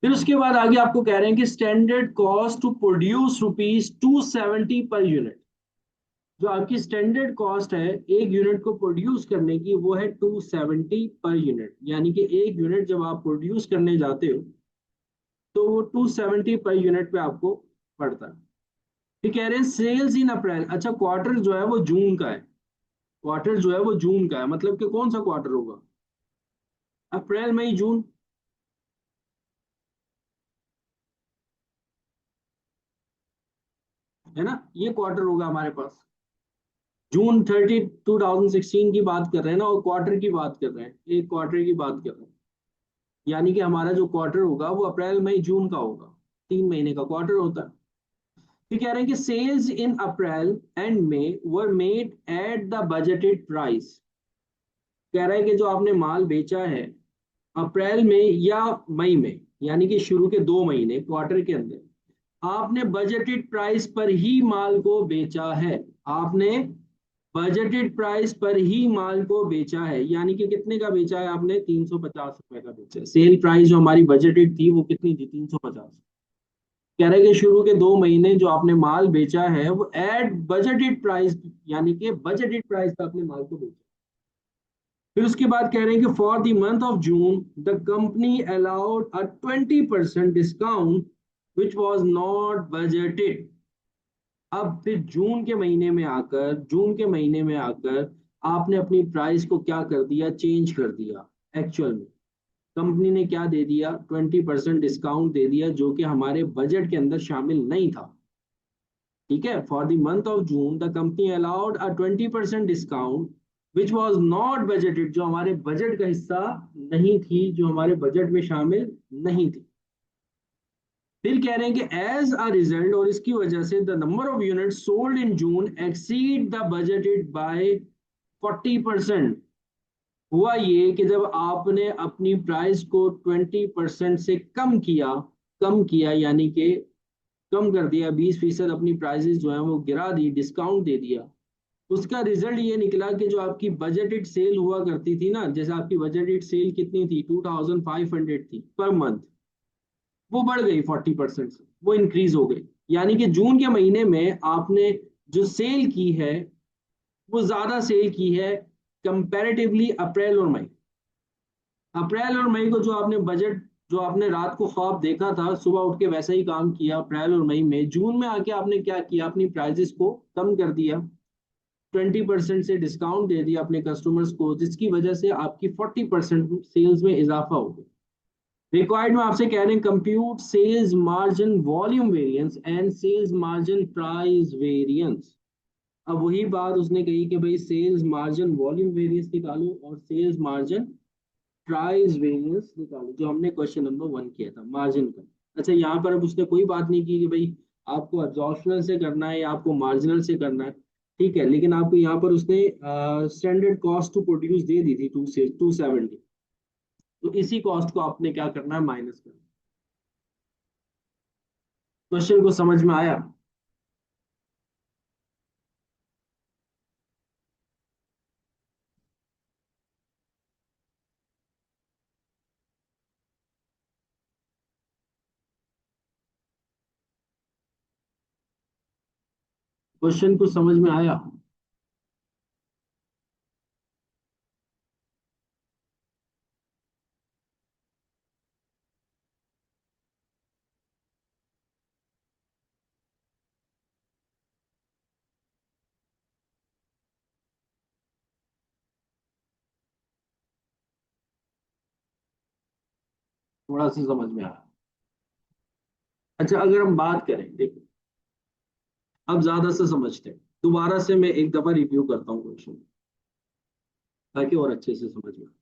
फिर उसके बाद आगे आपको कह रहे हैं कि standard cost to produce ₹270 per unit. जो आपकी स्टैंडर्ड कॉस्ट है एक यूनिट को प्रोड्यूस करने की, वो है 270 पर यूनिट। यानी कि एक यूनिट जब आप प्रोड्यूस करने जाते हो तो वो 270 पर यूनिट पे आपको पड़ता है। फिर कह रहे हैं सेल्स इन अप्रैल। अच्छा, क्वार्टर जो है वो जून का है। क्वार्टर जो है वो जून का है, मतलब कि कौन सा क्वार्टर होगा, अप्रैल मई जून, है ना। ये क्वार्टर होगा हमारे पास। जून 30 2016 की बात कर रहे हैं ना, और क्वार्टर की बात कर रहे हैं, एक क्वार्टर की बात कर रहे हैं। यानी कि हमारा जो क्वार्टर होगा वो अप्रैल मई जून का होगा। 3 महीने का क्वार्टर होता है। फिर कह रहे हैं कि sales in April and May were made at the budgeted price. कह रहा है कि जो आपने माल बेचा है अप्रैल में या मई में, यानी कि शुरू के 2 महीने क्वार्टर के अंदर, आपने बजटेड प्राइस पर ही माल को बेचा है। आपने बजटेड प्राइस पर ही माल को बेचा है। यानी कि कितने का बेचा है आपने, 350 रुपए का बेचा है। सेल प्राइस जो हमारी बजटेड थी वो कितनी थी, 350। कह रहे हैं कि शुरू के 2 महीने जो आपने माल बेचा है वो एट बजटेड प्राइस, यानी कि बजटेड प्राइस पे आपने माल को बेचा। फिर उसके बाद कह रहे हैं कि for the month of June the company allowed a 20% discount which was not budgeted. अब फिर जून के महीने में आकर आपने अपनी प्राइस को क्या कर दिया, चेंज कर दिया। एक्चुअल में कंपनी ने क्या दे दिया, 20% डिस्काउंट दे दिया, जो कि हमारे बजट के अंदर शामिल नहीं था। ठीक है, for the month of June the company allowed a 20% discount which was not budgeted, जो हमारे बजट का हिस्सा नहीं थी, जो हमारे बजट में शामिल नहीं थी। फिर कह रहे हैं कि एज अ रिजल्ट, और इसकी वजह से the number of unit sold in June exceed the budgeted by 40%। हुआ ये कि जब आपने अपनी प्राइस को 20% से कम किया यानी कि कम कर दिया, 20% अपनी प्राइसेस जो है वो गिरा दी, डिस्काउंट दे दिया, उसका रिजल्ट ये निकला कि जो आपकी बजटेड सेल हुआ करती थी ना, जैसे आपकी बजटेड सेल कितनी थी, 2500 थी पर मंथ, वो बढ़ गई 40% से, वो इंक्रीज हो गई। यानी कि जून के महीने में आपने जो सेल की है वो ज्यादा सेल की है कंपैरेटिवली अप्रैल और मई। अप्रैल और मई को जो आपने बजट, जो आपने रात को ख्वाब देखा था, सुबह उठ के वैसा ही काम किया अप्रैल और मई में, जून में आके आपने क्या किया, अपनी प्राइजेस को कम कर दिया, 20% से डिस्काउंट दे दिया अपने कस्टमर्स को, जिसकी वजह से आपकी 40% सेल्स में इजाफा हो गया। रिक्वायर्ड में आपसे कह रहे हैं compute sales margin volume variance and sales margin price variance. अब वही बात उसने कही कि भाई सेल्स मार्जिन वॉल्यूम वेरिएंस निकालो और सेल्स मार्जिन प्राइस वेरिएंस निकालो, जो हमने क्वेश्चन नंबर 1 किया था मार्जिन का। अच्छा, यहाँ पर अब उसने कोई बात नहीं की कि भाई आपको एब्जॉर्प्शनल से करना है या आपको मार्जिनल से करना है, ठीक है, लेकिन आपको यहाँ पर उसने स्टैंडर्ड कॉस्ट टू प्रोड्यूस दे दी थी 270। तो इसी कॉस्ट को आपने क्या करना है, माइनस करना। क्वेश्चन को समझ में आया? क्वेश्चन को समझ में आया? थोड़ा सा समझ में आया। अच्छा, अगर हम बात करें, देखो अब ज्यादा से समझते हैं, दोबारा से मैं एक दफा रिव्यू करता हूँ क्वेश्चन, ताकि और अच्छे से समझ में आए।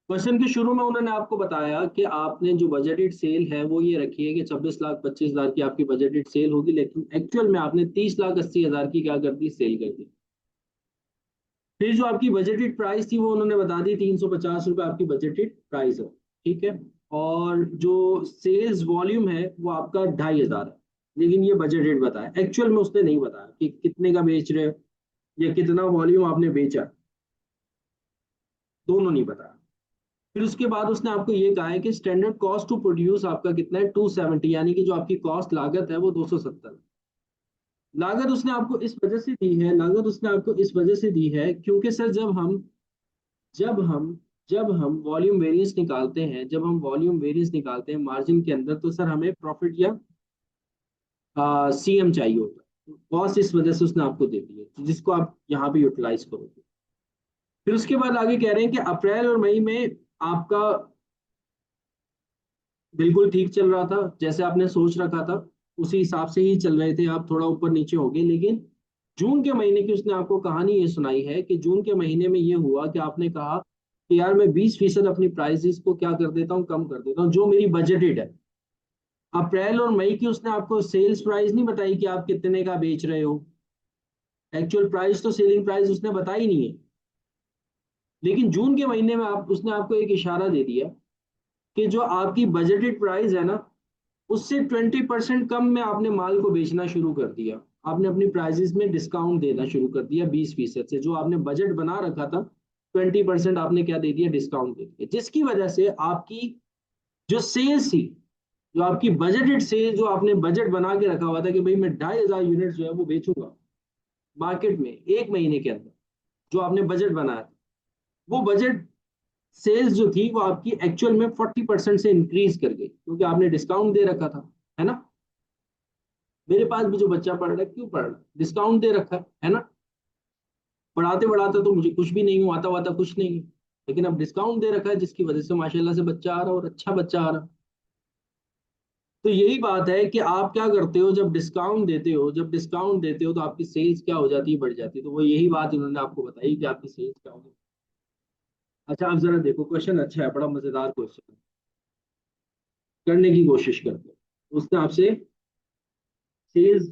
क्वेश्चन के शुरू में उन्होंने आपको बताया कि आपने जो बजटेड सेल है वो ये रखी है कि 26,25,000 की आपकी बजटेड सेल होगी, लेकिन एक्चुअल में आपने 30,80,000 की क्या कर दी, सेल कर दी। फिर जो आपकी बजटेड प्राइस थी वो उन्होंने बता दी, 350 रुपये आपकी बजटेड प्राइस है, ठीक है। और जो सेल्स वॉल्यूम है वो आपका 2,500 है, लेकिन ये बजटेड बताया, एक्चुअल में उसने नहीं बताया कि कितने का बेच रहे हो या कितना वॉल्यूम आपने बेचा, दोनों नहीं बताया। फिर उसके बाद उसने आपको ये कहा है कि स्टैंडर्ड कॉस्ट टू प्रोड्यूस आपका कितना है, 270, यानी कि जो आपकी कॉस्ट लागत है वो 270। लागत उसने आपको इस वजह से दी है, लागत उसने आपको इस वजह से दी है क्योंकि सर जब हम जब हम वॉल्यूम वेरिएंस निकालते हैं, जब हम वॉल्यूम वेरिएंस निकालते हैं मार्जिन के अंदर, तो सर हमें प्रॉफिट या सीएम चाहिए होता है, कॉस्ट इस वजह से उसने आपको दे दी है, जिसको आप यहाँ पे यूटिलाइज करोगे। फिर उसके बाद आगे कह रहे हैं कि अप्रैल और मई में आपका बिल्कुल ठीक चल रहा था, जैसे आपने सोच रखा था उसी हिसाब से ही चल रहे थे, आप थोड़ा ऊपर नीचे हो गए, लेकिन जून के महीने की उसने आपको कहानी ये सुनाई है कि जून के महीने में ये हुआ कि आपने कहा कि यार मैं 20% अपनी प्राइसेस को क्या कर देता हूँ, कम कर देता हूँ, जो मेरी बजटेड है। अप्रैल और मई की उसने आपको सेल्स प्राइस नहीं बताई कि आप कितने का बेच रहे हो, एक्चुअल प्राइस तो सेलिंग प्राइस उसने बताई नहीं है, लेकिन जून के महीने में आप उसने आपको एक इशारा दे दिया कि जो आपकी बजटेड प्राइस है ना, उससे 20% कम में आपने माल को बेचना शुरू कर दिया, आपने अपनी प्राइसेस में डिस्काउंट देना शुरू कर दिया, 20% से जो आपने बजट बना रखा था 20% आपने क्या दे दिया, डिस्काउंट दे दिया, जिसकी वजह से आपकी जो सेल्स थी, जो आपकी बजटेड सेल, जो आपने बजट बना के रखा हुआ था कि भाई मैं 2,500 यूनिट जो है वो बेचूंगा मार्केट में एक महीने के अंदर, जो आपने बजट बनाया था, वो बजट सेल्स जो थी वो आपकी एक्चुअल में 40% से इंक्रीज कर गई, क्योंकि आपने डिस्काउंट दे रखा था, है ना। मेरे पास भी जो बच्चा पढ़ रहा है, क्यों पढ़ रहा है, डिस्काउंट दे रखा है ना। पढ़ाते पढ़ाते तो मुझे कुछ भी नहीं हुआ, आता वाता कुछ नहीं है, लेकिन अब डिस्काउंट दे रखा है, जिसकी वजह से माशाल्लाह से बच्चा आ रहा है और अच्छा बच्चा आ रहा है। तो यही बात है कि आप क्या करते हो, जब डिस्काउंट देते हो, जब डिस्काउंट देते हो तो आपकी सेल्स क्या हो जाती है, बढ़ जाती है। तो वो यही बात इन्होंने आपको बताई कि आपकी सेल्स क्या होगी। अच्छा अब जरा देखो, क्वेश्चन अच्छा है, बड़ा मजेदार क्वेश्चन है, करने की कोशिश करते हैं। उसने आपसे sales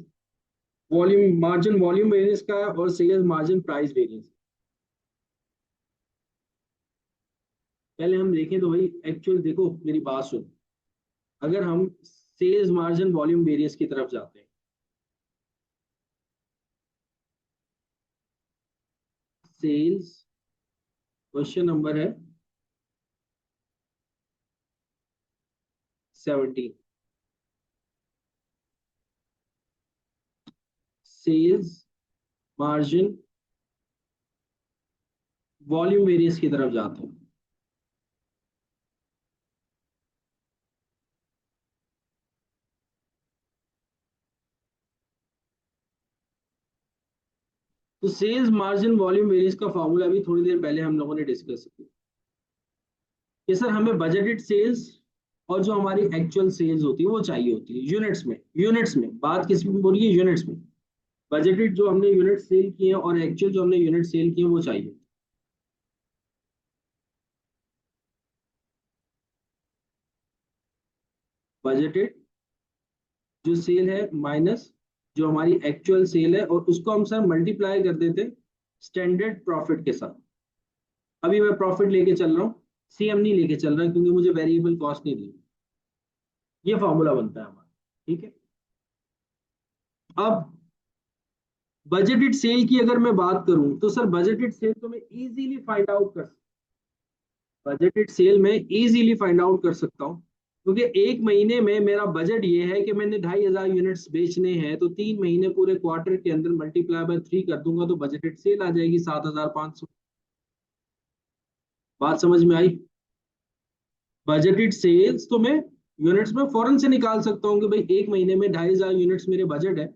volume margin volume variance का और सेल्स मार्जिन प्राइस वेरिएंस। पहले हम देखें तो भाई एक्चुअल, देखो मेरी बात सुन, अगर हम सेल्स मार्जिन वॉल्यूम वेरिएंस की तरफ जाते हैं, सेल्स, क्वेश्चन नंबर है 17, सेल्स मार्जिन वॉल्यूम वेरिएंस की तरफ जाते हैं। तो सेल्स मार्जिन वॉल्यूम वेरिएंस का फॉर्मूला अभी थोड़ी देर पहले हम लोगों ने डिस्कस किया कि सर हमें बजटेड सेल्स और जो हमारी एक्चुअल सेल्स होती है वो चाहिए होती है यूनिट्स में। यूनिट्स में बात किस में बोलिए, यूनिट्स में। बजटेड जो हमने यूनिट सेल किए हैं और एक्चुअल जो हमने यूनिट सेल किए हैं वो चाहिए। बजटेड जो सेल है माइनस जो हमारी एक्चुअल सेल है, और उसको हम सर मल्टीप्लाई कर देते स्टैंडर्ड प्रॉफिट के साथ। अभी मैं प्रॉफिट लेके चल रहा हूँ, सीएम नहीं लेके चल रहा क्योंकि मुझे वेरिएबल कॉस्ट नहीं दी। ये फॉर्मूला बनता है हमारा, ठीक है। अब बजटेड सेल की अगर मैं बात करूं तो सर बजटेड सेल तो मैं इजीली फाइंड आउट कर, बजटेड सेल में इजीली फाइंड आउट कर सकता हूं, क्योंकि एक महीने में मेरा बजट ये है कि मैंने 2,500 यूनिट्स बेचने हैं, तो 3 महीने पूरे क्वार्टर के अंदर मल्टीप्लाई बाय 3 कर दूंगा तो बजटेड सेल आ जाएगी 7,500। बात समझ में आई? बजटेड सेल्स तो मैं यूनिट्स में फौरन से निकाल सकता हूँ कि भाई एक महीने में 2,500 यूनिट्स मेरे बजट है,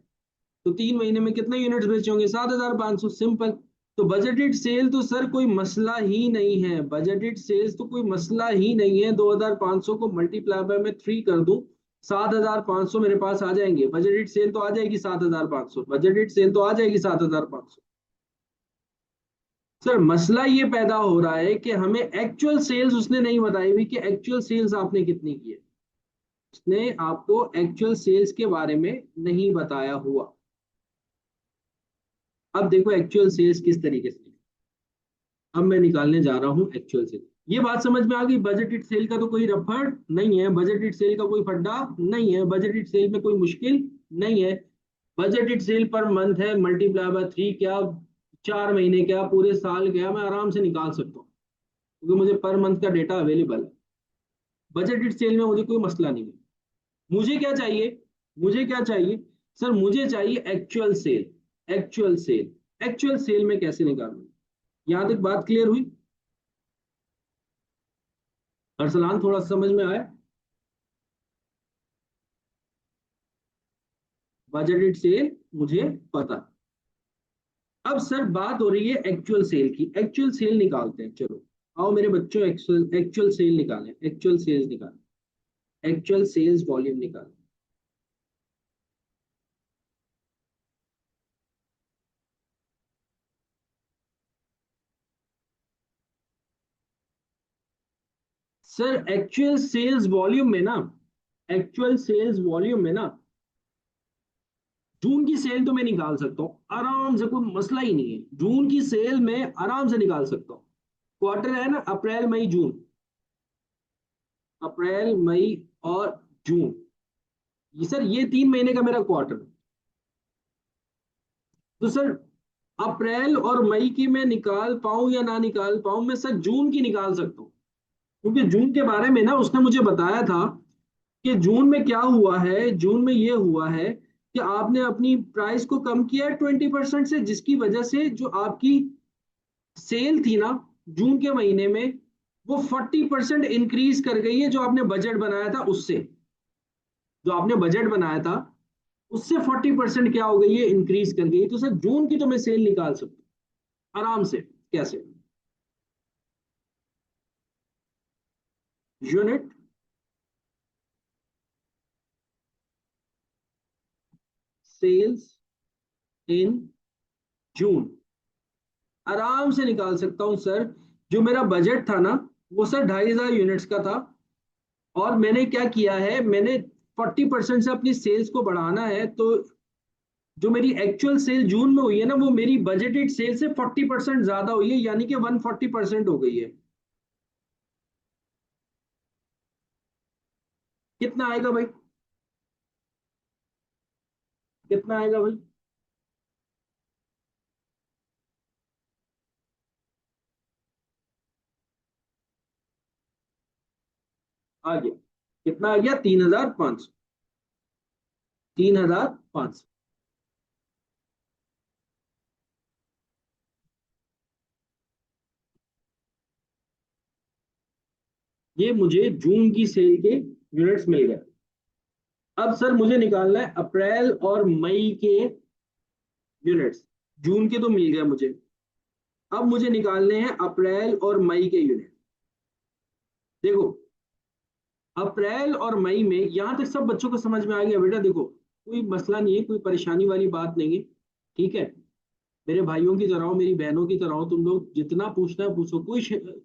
तो 3 महीने में कितने यूनिट्स बेचे होंगे, 7,500, सिंपल। तो बजटेड सेल तो सर कोई मसला ही नहीं है, बजटेड सेल्स तो कोई मसला ही नहीं है। 2,500 को मल्टीप्लाई बाय में 3 कर दूं, 7,500 मेरे पास आ जाएंगे, बजटेड सेल तो आ जाएगी 7,500, बजटेड सेल तो आ जाएगी 7,500। सर मसला ये पैदा हो रहा है कि हमें एक्चुअल सेल्स उसने नहीं बताई हुई कि एक्चुअल सेल्स आपने कितनी की है, उसने आपको एक्चुअल सेल्स के बारे में नहीं बताया हुआ। अब देखो एक्चुअल सेल्स किस तरीके से, अब मैं निकालने जा रहा हूं एक्चुअल सेल। ये बात समझ में आ गई, बजटेड सेल का तो कोई रफड़ नहीं है, बजटेड सेल का कोई फड्डा नहीं है, बजटेड सेल में कोई मुश्किल नहीं है। बजटेड सेल पर मंथ है, मल्टीप्लाई बाय 3 क्या, 4 महीने क्या, पूरे साल क्या, मैं आराम से निकाल सकता हूँ क्योंकि मुझे पर मंथ का डेटा अवेलेबल है। बजटेड सेल में मुझे कोई मसला नहीं है। मुझे क्या चाहिए, मुझे क्या चाहिए, सर मुझे चाहिए actual sale. Actual sale, actual sale में कैसे निकालूं? यहां तक बात क्लियर हुई? अरसलान थोड़ा समझ में आया? बजटेड सेल मुझे पता। अब सर बात हो रही है एक्चुअल सेल की, एक्चुअल सेल निकालते हैं, चलो आओ मेरे बच्चों, एक्चुअल एक्चुअल सेल निकालें, एक्चुअल सेल्स निकालें, एक्चुअल सेल्स वॉल्यूम निकालें। सर एक्चुअल सेल्स वॉल्यूम में ना, एक्चुअल सेल्स वॉल्यूम में ना जून की सेल तो मैं निकाल सकता हूँ आराम से, कोई मसला ही नहीं है, जून की सेल में आराम से निकाल सकता हूँ। क्वार्टर है ना, अप्रैल मई जून, अप्रैल मई और जून, ये सर ये 3 महीने का मेरा क्वार्टर। तो सर अप्रैल और मई की मैं निकाल पाऊं या ना निकाल पाऊं, मैं सर जून की निकाल सकता हूँ, क्योंकि जून के बारे में ना उसने मुझे बताया था कि जून में क्या हुआ है, जून में ये हुआ है कि आपने अपनी प्राइस को कम किया है 20% से, जिसकी वजह से जो आपकी सेल थी ना जून के महीने में, वो 40% इंक्रीज कर गई है, जो आपने बजट बनाया था उससे, जो आपने बजट बनाया था उससे 40% क्या हो गई है, इंक्रीज कर गई। तो सर जून की तो मैं सेल निकाल सकता हूँ आराम से। कैसे? यूनिट सेल्स इन जून, आराम से निकाल सकता हूं सर। जो मेरा बजट था ना, वो सर 2,500 यूनिट्स का था, और मैंने क्या किया है, मैंने 40% से अपनी सेल्स को बढ़ाना है। तो जो मेरी एक्चुअल सेल जून में हुई है ना, वो मेरी बजटेड सेल से 40% ज्यादा हुई है, यानी कि 140% हो गई है। कितना आएगा भाई? कितना आएगा भाई? आ गया। कितना आ गया? 3,500। 3,500। ये मुझे जून की सेल के यूनिट्स मिल गए। अब सर मुझे निकालना है अप्रैल और मई के यूनिट्स। जून के तो मिल गए मुझे, अब मुझे निकालने हैं अप्रैल और मई के यूनिट। देखो, अप्रैल और मई में यहां तक सब बच्चों को समझ में आ गया बेटा? देखो, कोई मसला नहीं है, कोई परेशानी वाली बात नहीं है। ठीक है, मेरे भाइयों की तरह हो, मेरी बहनों की तरह हो, तुम लोग जितना पूछना है पूछो।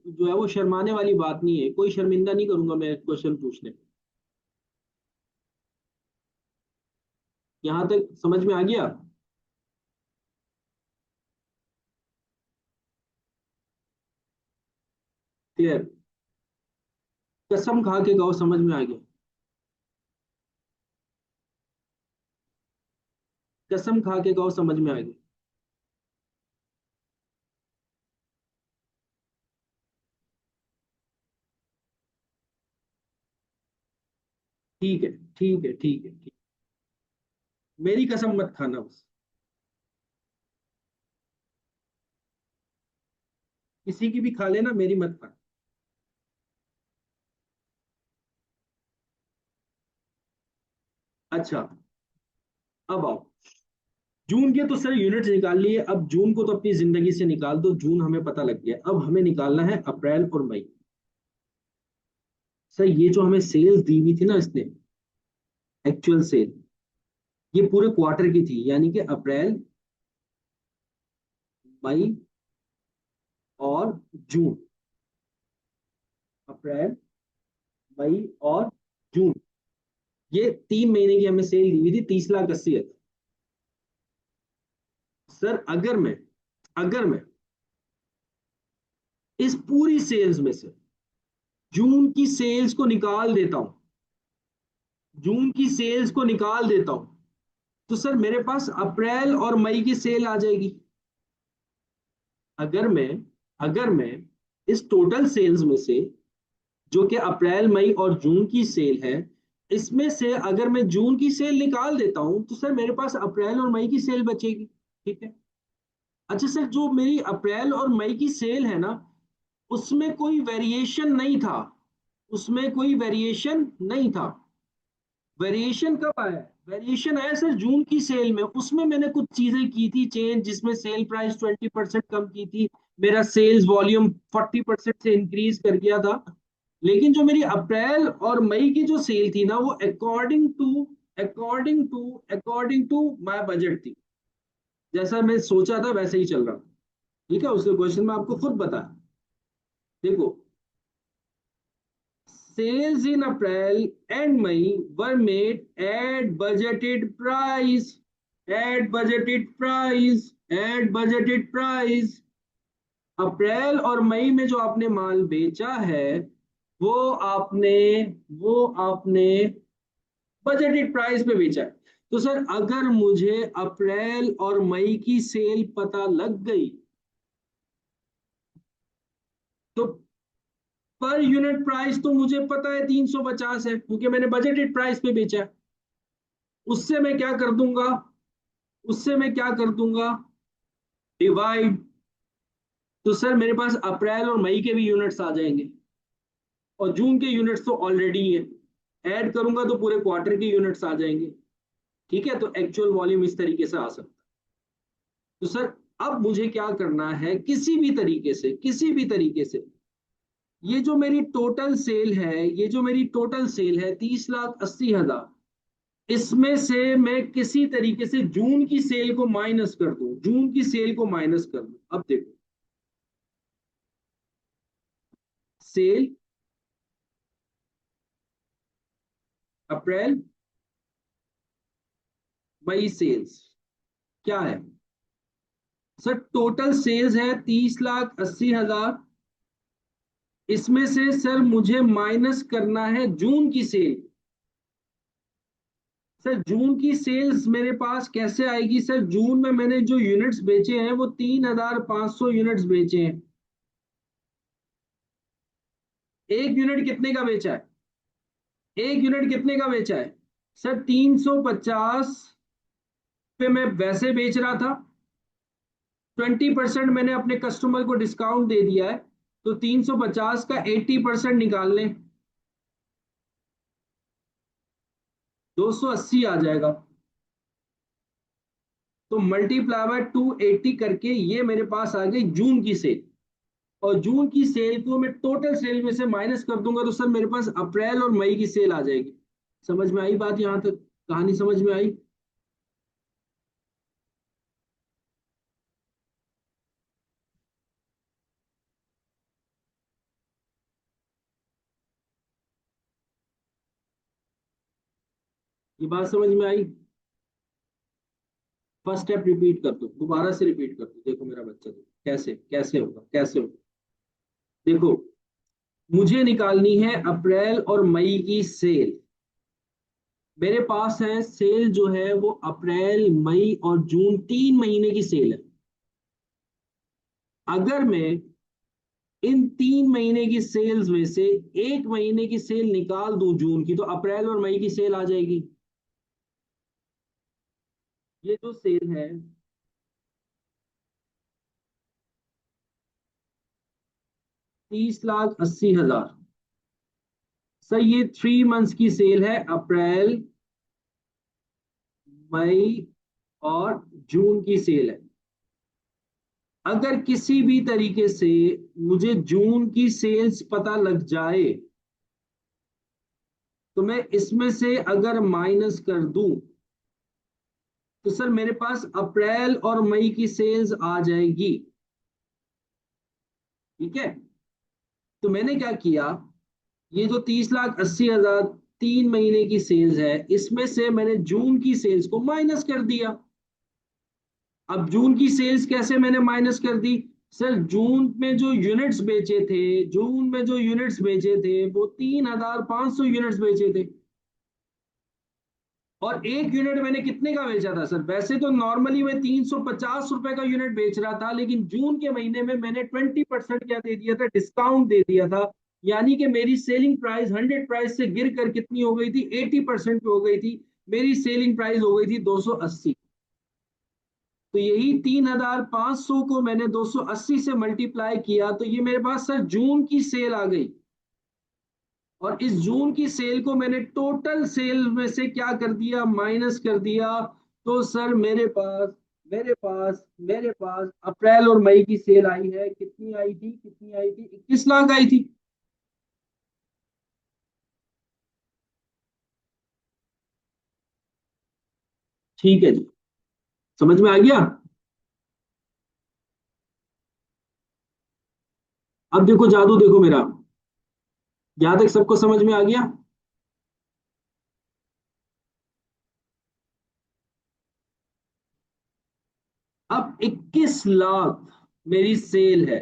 जो है वो शर्माने वाली बात नहीं है, कोई शर्मिंदा नहीं करूंगा मैं क्वेश्चन पूछने। यहां तक समझ में आ गया? क्लियर? कसम खा के कहो समझ में आ गया। कसम खा के कहो समझ में आ गया। ठीक है, ठीक है, ठीक है, ठीक। मेरी कसम मत खाना बस। किसी की भी खा लेना, मेरी मत खाना। अच्छा, अब आओ। जून के तो सर यूनिट्स निकाल लिए, अब जून को तो अपनी जिंदगी से निकाल दो, जून हमें पता लग गया। अब हमें निकालना है अप्रैल और मई। सर ये जो हमें सेल्स दी हुई थी ना इसने, एक्चुअल सेल, ये पूरे क्वार्टर की थी, यानी कि अप्रैल, मई और जून। अप्रैल, मई और जून, ये 3 महीने की हमें सेल दी हुई थी, 30,80,000। सर अगर मैं इस पूरी सेल्स में से जून की सेल्स को निकाल देता हूं, जून की सेल्स को निकाल देता हूं, तो सर मेरे पास अप्रैल और मई की सेल आ जाएगी। अगर मैं इस टोटल सेल्स में से, जो कि अप्रैल, मई और जून की सेल है, इसमें से अगर मैं जून की सेल निकाल देता हूं, तो सर मेरे पास अप्रैल और मई की सेल बचेगी। ठीक है। अच्छा सर, जो मेरी अप्रैल और मई की सेल है ना, उसमें कोई वेरिएशन नहीं था, उसमें कोई वेरिएशन नहीं था। वेरिएशन कब आया? वेरिएशन आया सर जून की सेल में, उसमें मैंने कुछ चीजें की थी चेंज, जिसमें सेल प्राइस 20% कम की थी, मेरा सेल्स वॉल्यूम 40% से इंक्रीज कर गया था। लेकिन जो मेरी अप्रैल और मई की जो सेल थी ना, वो अकॉर्डिंग टू माय बजट थी। जैसा मैं सोचा था वैसे ही चल रहा। ठीक है, उसके क्वेश्चन में आपको खुद बता। देखो, sales in April and May were made at budgeted price. At budgeted price. At budgeted price. अप्रैल और मई में जो आपने माल बेचा है, वो आपने वो आपने बजटेड प्राइस पे बेचा है। तो सर अगर मुझे अप्रैल और मई की सेल पता लग गई, तो पर यूनिट प्राइस तो मुझे पता है 350 है, क्योंकि मैंने बजटेड प्राइस पे बेचा है। उससे मैं क्या कर दूंगा? उससे मैं क्या कर दूंगा? डिवाइड। तो सर मेरे पास अप्रैल और मई के भी यूनिट्स आ जाएंगे, और जून के यूनिट्स तो ऑलरेडी है। ऐड करूंगा तो पूरे क्वार्टर के यूनिट्स आ जाएंगे। ठीक है, तो एक्चुअल वॉल्यूम इस तरीके से आ सकता है। तो सर अब मुझे क्या करना है, किसी भी तरीके से ये जो मेरी टोटल सेल है, 30,80,000, इसमें से मैं किसी तरीके से जून की सेल को माइनस कर दूं, जून की सेल को माइनस कर दूं। अब देखो, सेल अप्रैल मई सेल्स क्या है सर? टोटल सेल्स है 30,80,000। इसमें से सर मुझे माइनस करना है जून की सेल। सर जून की सेल्स मेरे पास कैसे आएगी सर? जून में मैंने जो यूनिट्स बेचे हैं वो 3,500 यूनिट्स बेचे हैं। एक यूनिट कितने का बेचा है? एक यूनिट कितने का बेचा है सर? 350 पे मैं वैसे बेच रहा था। 20% मैंने अपने कस्टमर को डिस्काउंट दे दिया है, तो 350 का 80% निकाल लें, 280 आ जाएगा। तो मल्टीप्लाई बाय 280 करके ये मेरे पास आ गई जून की सेल। और जून की सेल को मैं टोटल सेल में से माइनस कर दूंगा तो सर मेरे पास अप्रैल और मई की सेल आ जाएगी। समझ में आई बात? यहां तक कहानी समझ में आई? ये बात समझ में आई? फर्स्ट स्टेप रिपीट कर दो, दोबारा से रिपीट कर दो। देखो मेरा बच्चा, देखो कैसे कैसे होगा, कैसे होगा। देखो, मुझे निकालनी है अप्रैल और मई की सेल। मेरे पास है सेल जो है वो अप्रैल मई और जून 3 महीने की सेल है। अगर मैं इन 3 महीने की सेल्स में से एक महीने की सेल निकाल दूं जून की, तो अप्रैल और मई की सेल आ जाएगी। ये जो सेल है 30,80,000, सर ये 3 मंथ्स की सेल है, अप्रैल मई और जून की सेल है। अगर किसी भी तरीके से मुझे जून की सेल्स पता लग जाए तो मैं इसमें से अगर माइनस कर दूं तो सर मेरे पास अप्रैल और मई की सेल्स आ जाएगी। ठीक है? तो मैंने क्या किया, ये जो 30,80,000 3 महीने की सेल्स है, इसमें से मैंने जून की सेल्स को माइनस कर दिया। अब जून की सेल्स कैसे मैंने माइनस कर दी? सर जून में जो यूनिट्स बेचे थे, जून में जो यूनिट्स बेचे थे वो 3,500 यूनिट्स बेचे थे। और एक यूनिट मैंने कितने का बेचा था सर? वैसे तो नॉर्मली मैं 350 रुपए का यूनिट बेच रहा था, लेकिन जून के महीने में मैंने 20% क्या दे दिया था? डिस्काउंट दे दिया था। यानी कि मेरी सेलिंग प्राइस 100 प्राइस से गिर कर कितनी हो गई थी? 80% पे हो गई थी। मेरी सेलिंग प्राइस हो गई थी 280। तो यही 3,500 को मैंने 280 से मल्टीप्लाई किया, तो ये मेरे पास सर जून की सेल आ गई। और इस जून की सेल को मैंने टोटल सेल में से क्या कर दिया? माइनस कर दिया। तो सर मेरे पास अप्रैल और मई की सेल आई है। कितनी आई थी? कितनी आई थी? 21 लाख आई थी। ठीक है जी, समझ में आ गया? अब देखो जादू, देखो मेरा, यहां तक सबको समझ में आ गया? अब 21 लाख मेरी सेल है,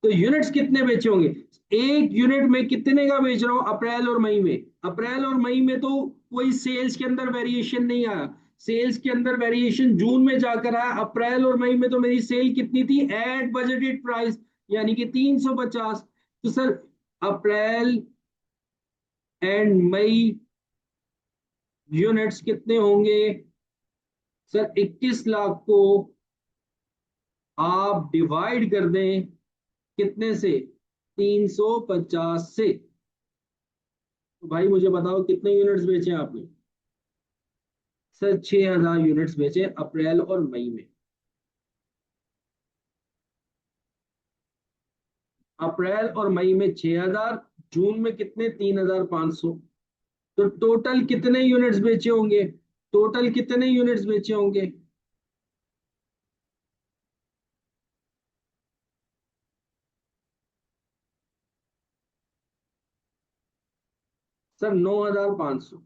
तो यूनिट्स कितने बेचे होंगे? एक यूनिट में कितने का बेच रहा हूं अप्रैल और मई में? अप्रैल और मई में तो कोई सेल्स के अंदर वेरिएशन नहीं आया। सेल्स के अंदर वेरिएशन जून में जाकर आया। अप्रैल और मई में तो मेरी सेल कितनी थी एट बजटेड प्राइस, यानी कि 350। तो sir April and May units कितने होंगे सर? 21 लाख को आप डिवाइड कर दें कितने से? 350 से। तो भाई मुझे बताओ कितने यूनिट्स बेचे आपने? सर 6,000 यूनिट्स बेचे अप्रैल और मई में। अप्रैल और मई में 6,000, जून में कितने? 3,500। तो टोटल कितने यूनिट्स बेचे होंगे? टोटल कितने यूनिट्स बेचे होंगे? सर 9,500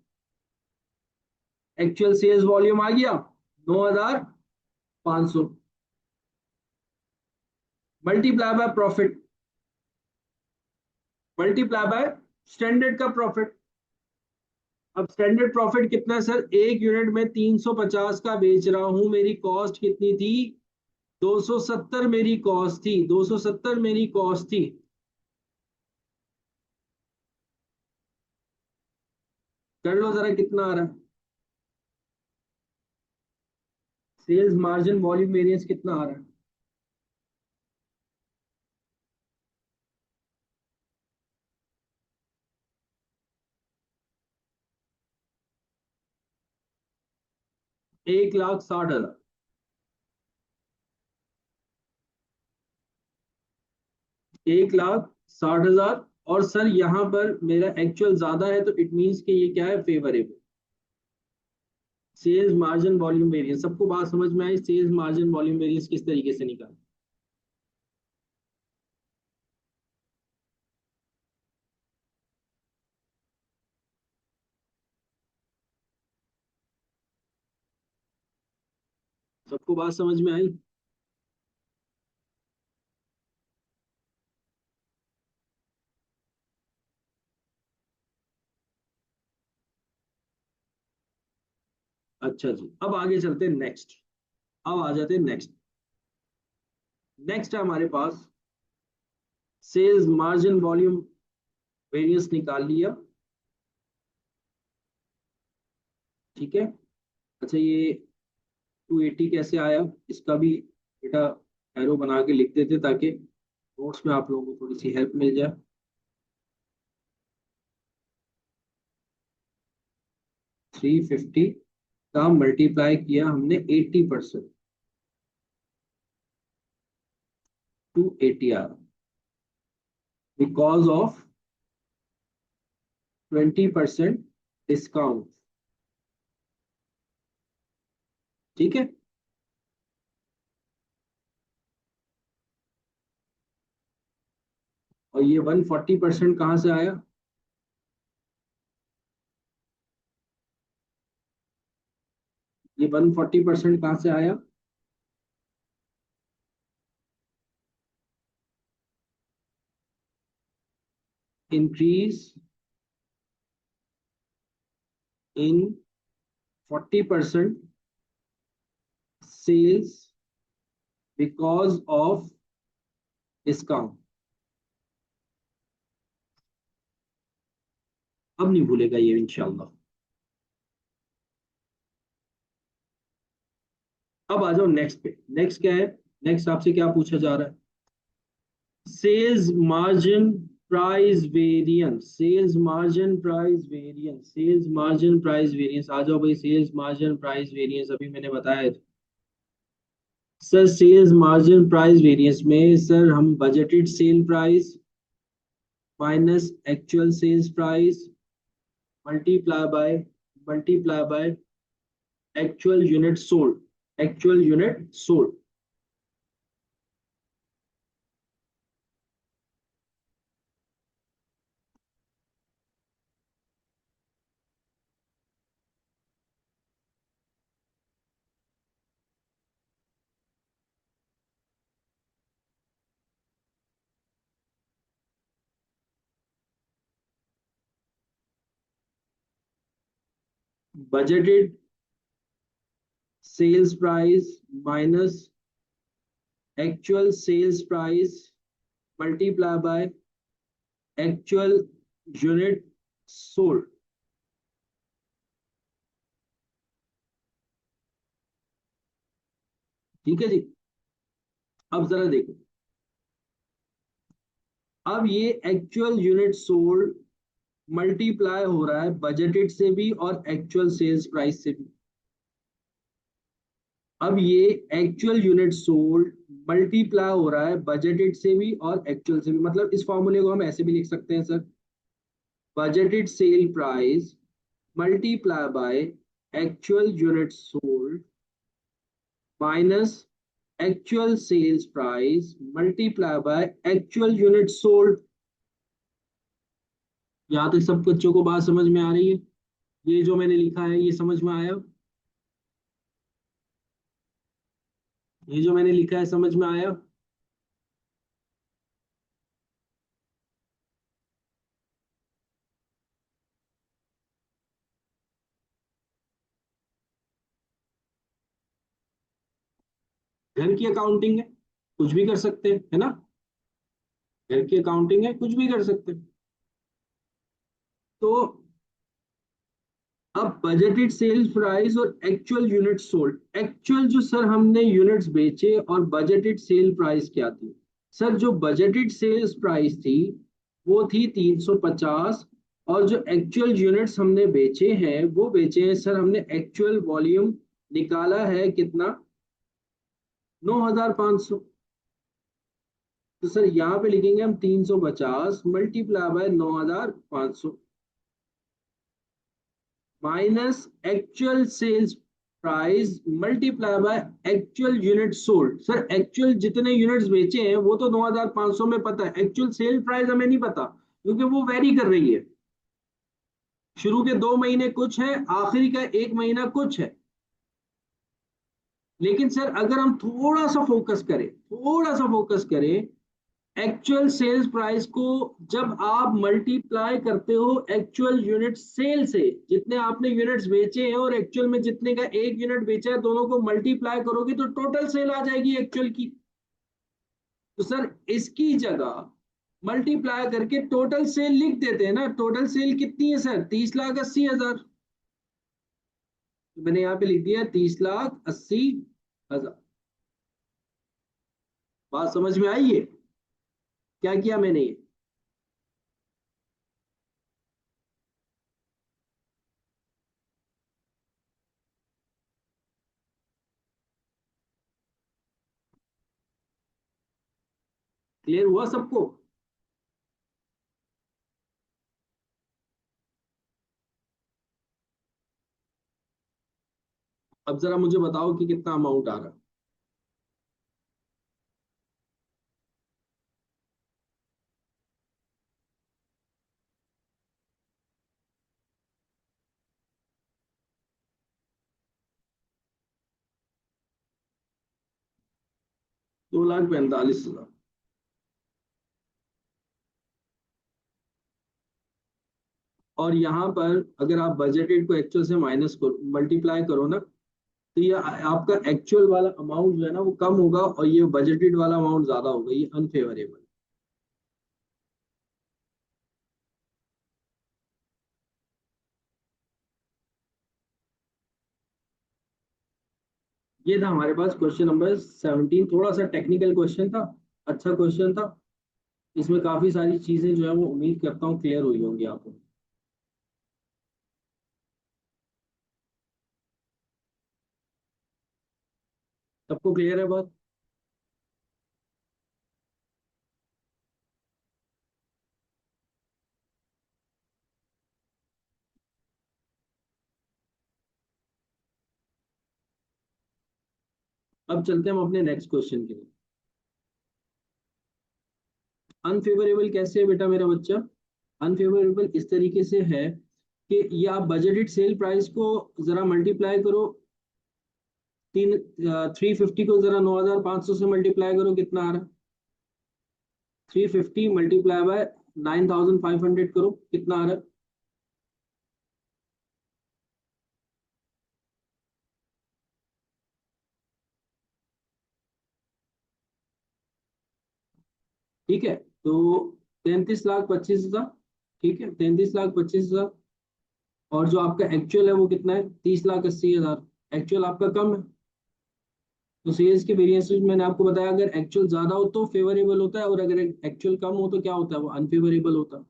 एक्चुअल सेल्स वॉल्यूम आ गया। 9,500 multiply by profit, multiply by standard का प्रॉफिट। अब स्टैंडर्ड प्रॉफिट कितना है सर? एक यूनिट में 350 का बेच रहा हूं, मेरी कॉस्ट कितनी थी? 270 मेरी कॉस्ट थी, 270 मेरी कॉस्ट थी। कर लो जरा कितना आ रहा है। सेल्स मार्जिन वॉल्यूम वेरिएंस कितना आ रहा है? एक लाख साठ हजार 1,60,000। और सर यहाँ पर मेरा एक्चुअल ज्यादा है, तो इट मीन्स कि ये क्या है? Favourable. Sales margin volume variance, सबको बात समझ में आई? सेल्स मार्जिन वॉल्यूम वेरिएंस किस तरीके से निकाल? सबको बात समझ में आई? अच्छा जी, अब आगे चलते हैं नेक्स्ट। अब आ जाते हैं नेक्स्ट। नेक्स्ट है हमारे पास सेल्स मार्जिन वॉल्यूम वेरिएंस निकाल लिया। ठीक है। अच्छा, ये 280 कैसे आया, इसका भी बेटा एरो बना के लिख देते ताकि नोट्स में आप लोगों को थोड़ी सी हेल्प मिल जाए। 350 का मल्टीप्लाई किया हमने 80%, 280 आ रहा, बिकॉज ऑफ 20% डिस्काउंट। ठीक है। और ये 140% कहाँ से आया? ये 140% कहाँ से आया? Increase in 40% sales because of discount. अब नहीं भूलेगा ये इंशाल्लाह। अब आ जाओ नेक्स्ट पे। नेक्स्ट क्या है? नेक्स्ट आपसे क्या पूछा जा रहा है? Sales margin price variance, sales margin price variance, sales margin price variance. आ जाओ भाई, सेल्स मार्जिन प्राइस वेरिएंस अभी मैंने बताया था। Sir sales margin price variance में सर हम budgeted sale price minus actual sales price multiply by, multiply by actual unit sold, actual unit sold. Budgeted sales price minus actual sales price multiply by actual unit sold. ठीक है जी। अब जरा देखो, अब ये एक्चुअल यूनिट सोल्ड मल्टीप्लाई हो रहा है बजटेड से भी और एक्चुअल सेल्स प्राइस से भी। अब ये एक्चुअल यूनिट सोल्ड मल्टीप्लाई हो रहा है बजटेड से भी और एक्चुअल से भी। मतलब इस फॉर्मूले को हम ऐसे भी लिख सकते हैं sir, budgeted sale price multiply by actual unit sold minus actual sales price multiply by actual unit sold. यहाँ तक सब बच्चों को बात समझ में आ रही है? ये जो मैंने लिखा है ये समझ में आया? ये जो मैंने लिखा है समझ में आया? घर की अकाउंटिंग है, कुछ भी कर सकते हैं, है ना? घर की अकाउंटिंग है, कुछ भी कर सकते हैं। तो अब बजटेड सेल्स प्राइस और एक्चुअल यूनिट सोल्ड, एक्चुअल जो सर हमने यूनिट्स बेचे और बजटेड सेल प्राइस क्या थी? सर जो बजटेड सेल्स प्राइस थी वो थी 350, और जो एक्चुअल यूनिट्स हमने बेचे हैं वो बेचे हैं सर हमने, एक्चुअल वॉल्यूम निकाला है कितना? 9500। तो सर यहाँ पे लिखेंगे हम 350 multiply by 9500 minus actual sales price multiply by actual unit sold. Sir actual जितने यूनिट्स बेचे हैं वो तो 9500 में पता है, एक्चुअल सेल प्राइस हमें नहीं पता क्योंकि वो वेरी कर रही है। शुरू के 2 महीने कुछ है, आखिरी का 1 महीना कुछ है। लेकिन सर अगर हम थोड़ा सा फोकस करें एक्चुअल सेल्स प्राइस को, जब आप मल्टीप्लाई करते हो एक्चुअल यूनिट सेल से, जितने आपने यूनिट्स बेचे हैं और एक्चुअल में जितने का एक यूनिट बेचा है, दोनों को मल्टीप्लाई करोगे तो टोटल सेल आ जाएगी एक्चुअल की। तो सर इसकी जगह मल्टीप्लाई करके टोटल सेल लिख देते हैं ना। टोटल सेल कितनी है सर? 30,80,000। तो मैंने यहाँ पे लिख दिया 30,80,000। बात समझ में आई है? क्या किया मैंने ये? क्लियर हुआ सबको? अब जरा मुझे बताओ कि कितना अमाउंट आ रहा है। 2,45,000। और यहाँ पर अगर आप बजटेड को एक्चुअल से माइनस करो, मल्टीप्लाई करो ना, तो ये आपका एक्चुअल वाला अमाउंट जो है ना वो कम होगा और ये बजटेड वाला अमाउंट ज्यादा होगा, ये अनफेवरेबल। ये था हमारे पास क्वेश्चन नंबर 17, थोड़ा सा टेक्निकल क्वेश्चन था, अच्छा क्वेश्चन था। इसमें काफी सारी चीजें जो है वो उम्मीद करता हूँ क्लियर हुई होंगी आपको। सबको क्लियर है बात? अब चलते हैं हम अपने नेक्स्ट क्वेश्चन के लिए। अनफेवरेबल कैसे है बेटा मेरा बच्चा? अनफेवरेबल इस तरीके से है कि ये आप बजटेड सेल प्राइस को जरा मल्टीप्लाई करो, तीन 350 को जरा 9,500 से मल्टीप्लाई करो, कितना आ रहा है? 350 मल्टीप्लाई बाय 9,500 करो, कितना आ रहा है? ठीक है, तो 33,25,000। ठीक है, 33,25,000। और जो आपका एक्चुअल है वो कितना है? 30,80,000। एक्चुअल आपका कम है, तो सेल्स के वेरिएंसेस मैंने आपको बताया, अगर एक्चुअल ज्यादा हो तो फेवरेबल होता है, और अगर एक्चुअल कम हो तो क्या होता है? वो अनफेवरेबल होता है।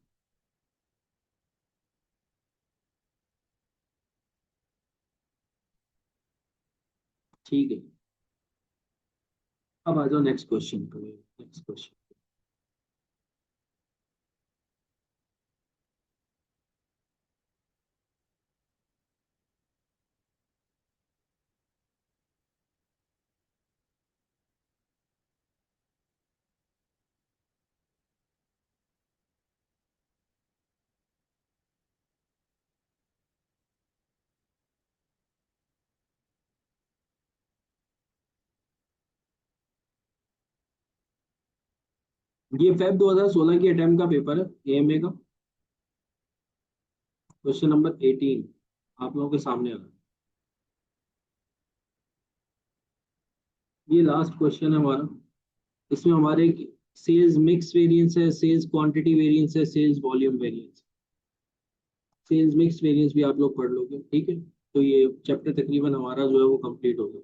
ठीक है, अब आ जाओ नेक्स्ट क्वेश्चन पे। नेक्स्ट क्वेश्चन, ये फेब 2016 की अटेम्प्ट का पेपर है एएमए का। क्वेश्चन नंबर 18 आप लोगों के सामने आ रहा है। ये लास्ट क्वेश्चन है हमारा। इसमें हमारे सेल्स मिक्स वेरिएंस है, सेल्स क्वांटिटी वेरिएंस है, sales volume variance. Sales mix variance भी आप लोग पढ़ लोगे, ठीक है। तो ये चैप्टर तकरीबन हमारा जो है वो कंप्लीट हो गया।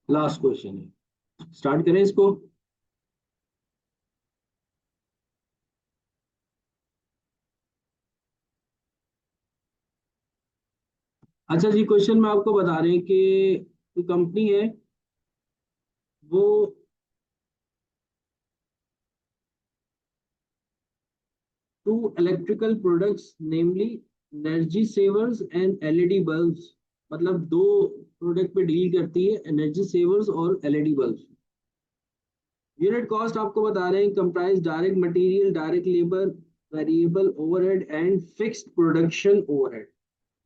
लास्ट क्वेश्चन है, स्टार्ट करें इसको। अच्छा जी, क्वेश्चन में आपको बता रहे हैं कि कंपनी है वो two electrical products namely energy savers and LED bulbs, मतलब दो प्रोडक्ट पे डील करती है, एनर्जी सेवर्स और एलईडी बल्ब्स। यूनिट कॉस्ट आपको बता रहे हैं comprise direct material, direct labour, variable overhead and fixed production overhead.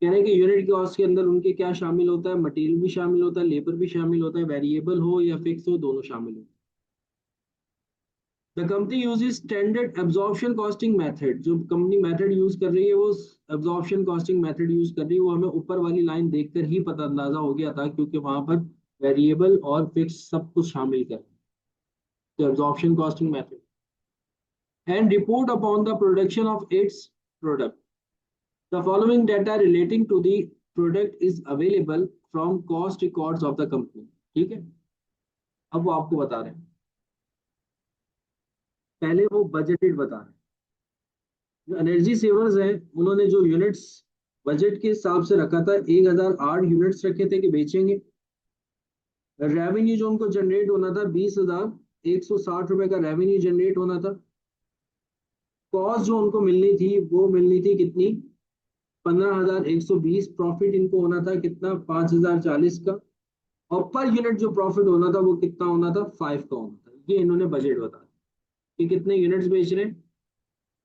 कह रहे हैं कि यूनिट कॉस्ट के अंदर उनके क्या शामिल होता है, मटेरियल भी शामिल होता है, लेबर भी शामिल होता है, वेरिएबल हो या फिक्स हो दोनों शामिल होते हैं। The company uses standard absorption costing method, जो कंपनी मेथड यूज कर रही है वो एब्जॉर्प्शन कॉस्टिंग मेथड यूज कर रही है, वो हमें ऊपर वाली लाइन देखकर ही पता अंदाजा हो गया था क्योंकि वहां पर वेरिएबल और फिक्स सब कुछ शामिल कर, तो absorption costing method and report upon the production of its product. The following data relating to the product is available from cost records of the company. ठीक है, अब वो आपको बता रहे हैं। पहले वो बजटेड बता रहे हैं। जो एनर्जी सेवर्स हैं उन्होंने जो यूनिट्स बजट के हिसाब से रखा था, 1008 यूनिट्स रखे थे कि बेचेंगे। रेवेन्यू जो उनको जनरेट होना था 20,160 रुपए का रेवेन्यू जनरेट होना था। कॉस्ट जो उनको मिलनी थी वो मिलनी थी कितनी, 15,120। प्रॉफिट इनको होना था कितना, 5,040 का। और पर यूनिट जो प्रॉफिट होना था वो कितना होना था, 5 का होना था। ये इन्होंने बजट बता दिया कि कितने यूनिट्स बेच रहे हैं,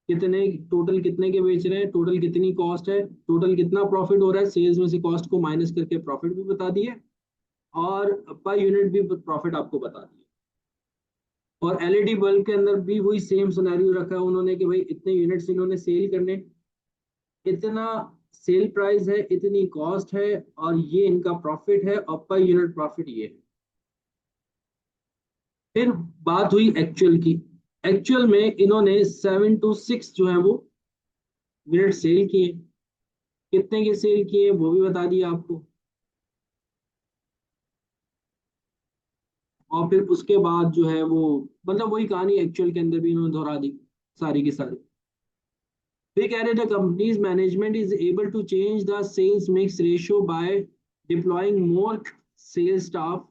कितने टोटल, कितने के बेच रहे हैं, टोटल कितनी कॉस्ट है, टोटल कितना प्रॉफिट हो रहा है, सेल्स में से कॉस्ट को माइनस करके प्रॉफिट भी बता दिए, और पर यूनिट भी प्रॉफिट आपको बता दिया। और एलईडी बल्ब के अंदर भी वही सेम सिनेरियो रखा है उन्होंने कि भाई इतने यूनिट्स इन्होंने सेल करने, इतना सेल प्राइस है, इतनी कॉस्ट है, और ये इनका प्रॉफिट है, और पर यूनिट प्रॉफिट ये है। फिर बात हुई एक्चुअल की। एक्चुअल में इन्होंने 7 to 6 जो है वो यूनिट सेल किए। कितने के सेल किए वो भी बता दिया आपको। और फिर उसके बाद जो है वो, मतलब वही कहानी एक्चुअल के अंदर भी इन्होंने दोहरा दी सारी की सारी। फिर कह रहे थे company's management is able to change the sales mix ratio by deploying more sales staff,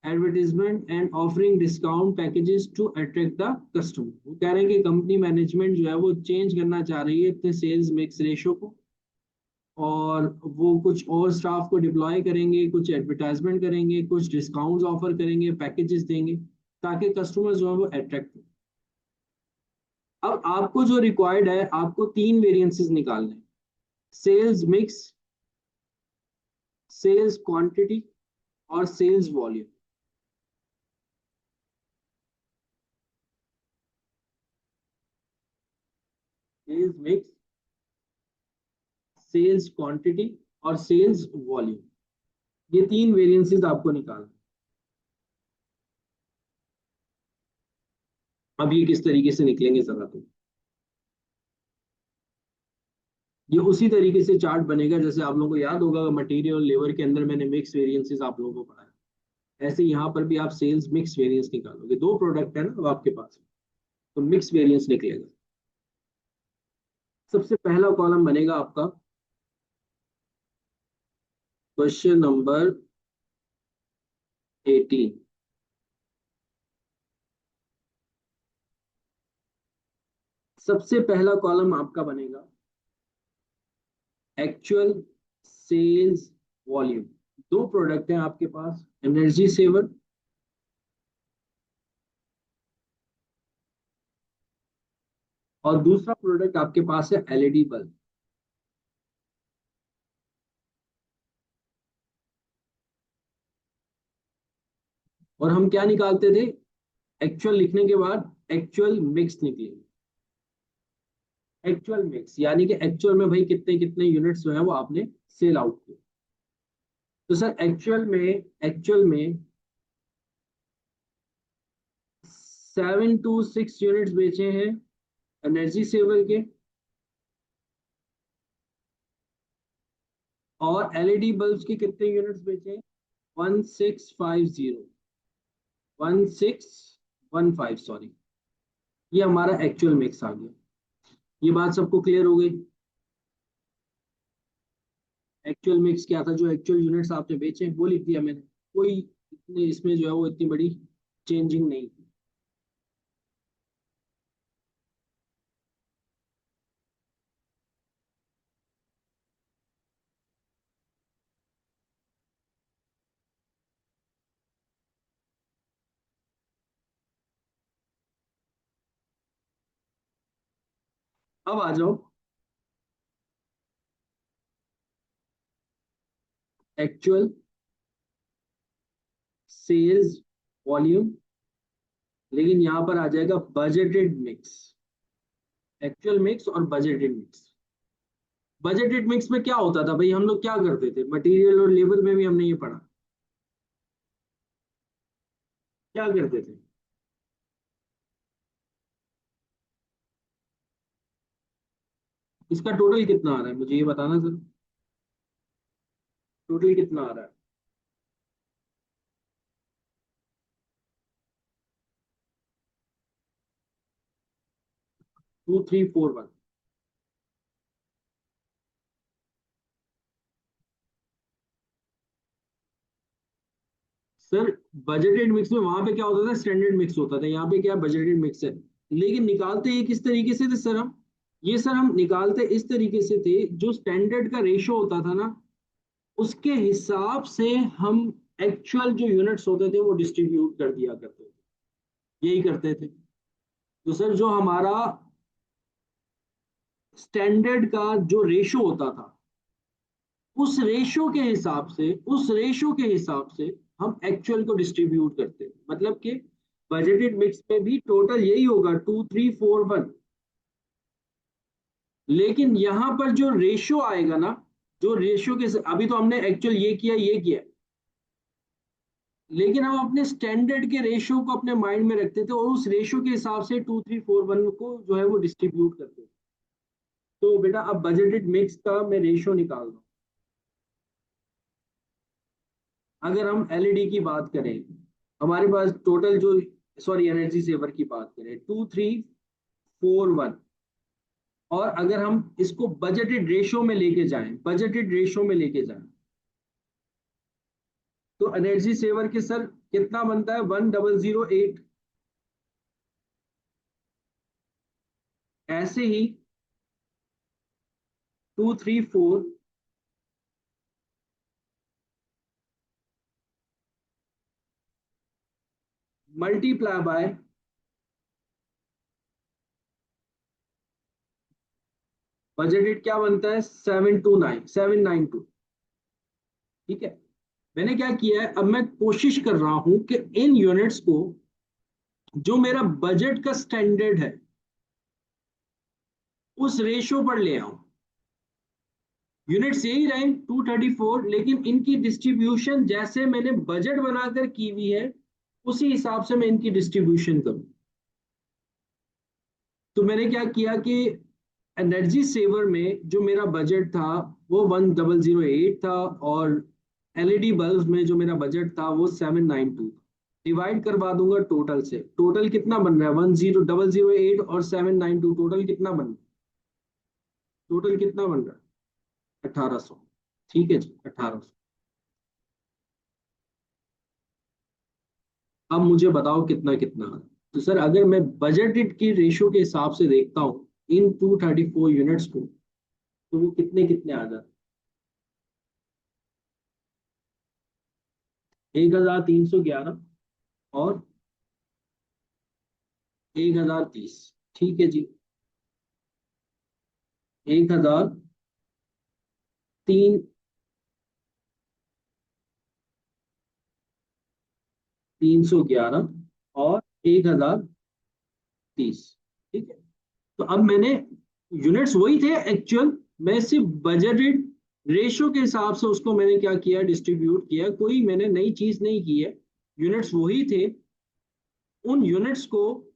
advertisement and offering discount packages to attract the customer. वो कह रहे हैं कि कंपनी मैनेजमेंट जो है वो चेंज करना चाह रही है इतने सेल्स मिक्स रेशियो को, और वो कुछ और स्टाफ को डिप्लॉय करेंगे, कुछ एडवर्टाइजमेंट करेंगे, कुछ डिस्काउंट्स ऑफर करेंगे, पैकेजेस देंगे, ताकि कस्टमर जो है वो अट्रैक्ट हो। अब आपको जो रिक्वायर्ड है, आपको तीन वेरिएंसेस निकालने हैं, सेल्स मिक्स, सेल्स क्वांटिटी और sales volume. Sales mix, sales quantity और सेल्स वॉल्यूम, ये तीन वेरिएंसेस आपको निकालना। अब ये किस तरीके से निकलेंगे जरा, तो ये उसी तरीके से चार्ट बनेगा जैसे आप लोगों को याद होगा मटेरियल और लेबर के अंदर मैंने मिक्स वेरिएंसेस आप लोगों को पढ़ाया। ऐसे यहाँ पर भी आप सेल्स मिक्स वेरिएंस निकालोगे, दो प्रोडक्ट है ना अब आपके पास, तो मिक्स वेरिएंस निकलेगा। सबसे पहला कॉलम बनेगा आपका क्वेश्चन नंबर 18। सबसे पहला कॉलम आपका बनेगा एक्चुअल सेल्स वॉल्यूम। दो प्रोडक्ट हैं आपके पास, एनर्जी सेवर और दूसरा प्रोडक्ट आपके पास है एलईडी बल्ब। और हम क्या निकालते थे, एक्चुअल लिखने के बाद एक्चुअल मिक्स निकलेगी। एक्चुअल मिक्स यानी कि एक्चुअल में भाई कितने कितने यूनिट्स जो है वो आपने सेल आउट किए। तो सर एक्चुअल में 7 to 6 यूनिट्स बेचे हैं एनर्जी सेवर के, और एलईडी बल्ब्स के कितने यूनिट्स बेचे हैं, 1650, 1615 सॉरी। ये हमारा एक्चुअल मिक्स आ गया। ये बात सबको क्लियर हो गई। एक्चुअल मिक्स क्या था, जो एक्चुअल यूनिट्स आपने बेचे वो लिख दिया मैंने, कोई इतने इसमें जो है वो इतनी बड़ी चेंजिंग नहीं। अब आ जाओ एक्चुअल सेल्स वॉल्यूम, लेकिन यहां पर आ जाएगा बजटेड मिक्स। एक्चुअल मिक्स और बजटेड मिक्स। बजटेड मिक्स में क्या होता था भाई, हम लोग क्या करते थे, मटेरियल और लेबर में भी हमने ये पढ़ा, क्या करते थे। इसका टोटल कितना आ रहा है मुझे ये बताना सर, टोटल कितना आ रहा है। 2341। सर बजटेड मिक्स में वहां पे क्या होता था, स्टैंडर्ड मिक्स होता था, यहाँ पे क्या बजटेड मिक्स है। लेकिन निकालते ये किस तरीके से थे सर हम, ये सर हम निकालते इस तरीके से थे, जो स्टैंडर्ड का रेशो होता था ना, उसके हिसाब से हम एक्चुअल जो यूनिट्स होते थे वो डिस्ट्रीब्यूट कर दिया करते थे, यही करते थे। तो सर जो हमारा स्टैंडर्ड का जो रेशो होता था, उस रेशो के हिसाब से हम एक्चुअल को डिस्ट्रीब्यूट करते हैं। मतलब कि बजटेड मिक्स में भी टोटल यही होगा 2341, लेकिन यहां पर जो रेशो आएगा ना, जो रेशो के अभी तो हमने एक्चुअल ये किया, लेकिन हम अपने स्टैंडर्ड के रेशो को अपने माइंड में रखते थे और उस रेशो के हिसाब से 2341 को जो है वो डिस्ट्रीब्यूट करते थे। तो बेटा अब बजटेड मिक्स का मैं रेशो निकाल रहा हूँ। अगर हम एलईडी की बात करें, हमारे पास टोटल जो, सॉरी एनर्जी सेवर की बात करें 2341, और अगर हम इसको बजटेड रेशो में लेके जाएं, तो एनर्जी सेवर के सर कितना बनता है, 1008। ऐसे ही 234 मल्टीप्लाई बाय बजटेड क्या बनता है, 729 792। ठीक है, मैंने क्या किया है, अब मैं कोशिश कर रहा हूं कि इन यूनिट्स को, जो मेरा बजट का स्टैंडर्ड है, उस रेशो पर ले आऊं। यूनिट्स यही रहे 234, लेकिन इनकी डिस्ट्रीब्यूशन जैसे मैंने बजट बनाकर की हुई है, उसी हिसाब से मैं इनकी डिस्ट्रीब्यूशन करूं। तो मैंने क्या किया कि एनर्जी सेवर में जो मेरा बजट था वो 1008 था, और एलईडी बल्ब में जो मेरा बजट था वो 792। डिवाइड करवा दूंगा टोटल से, टोटल कितना बन रहा है, 10008 और 792, टोटल कितना बन रहा है, टोटल कितना बन रहा है, 1800। ठीक है जी, 1800। अब मुझे बताओ कितना कितना आ रहा है। तो सर अगर मैं बजटेड की रेशियो के हिसाब से देखता हूँ इन 234 यूनिट्स को, तो वो कितने कितने आ जाते 1311 और 1030। ठीक है जी, 1003। 311 और 1030। ठीक है, तो अब मैंने यूनिट्स वही थे एक्चुअल, मैं सिर्फ बजटेड रेशो के हिसाब से उसको मैंने क्या किया, डिस्ट्रीब्यूट किया, कोई मैंने नई चीज नहीं की है, यूनिट्स वही थे। उन यूनिट्स को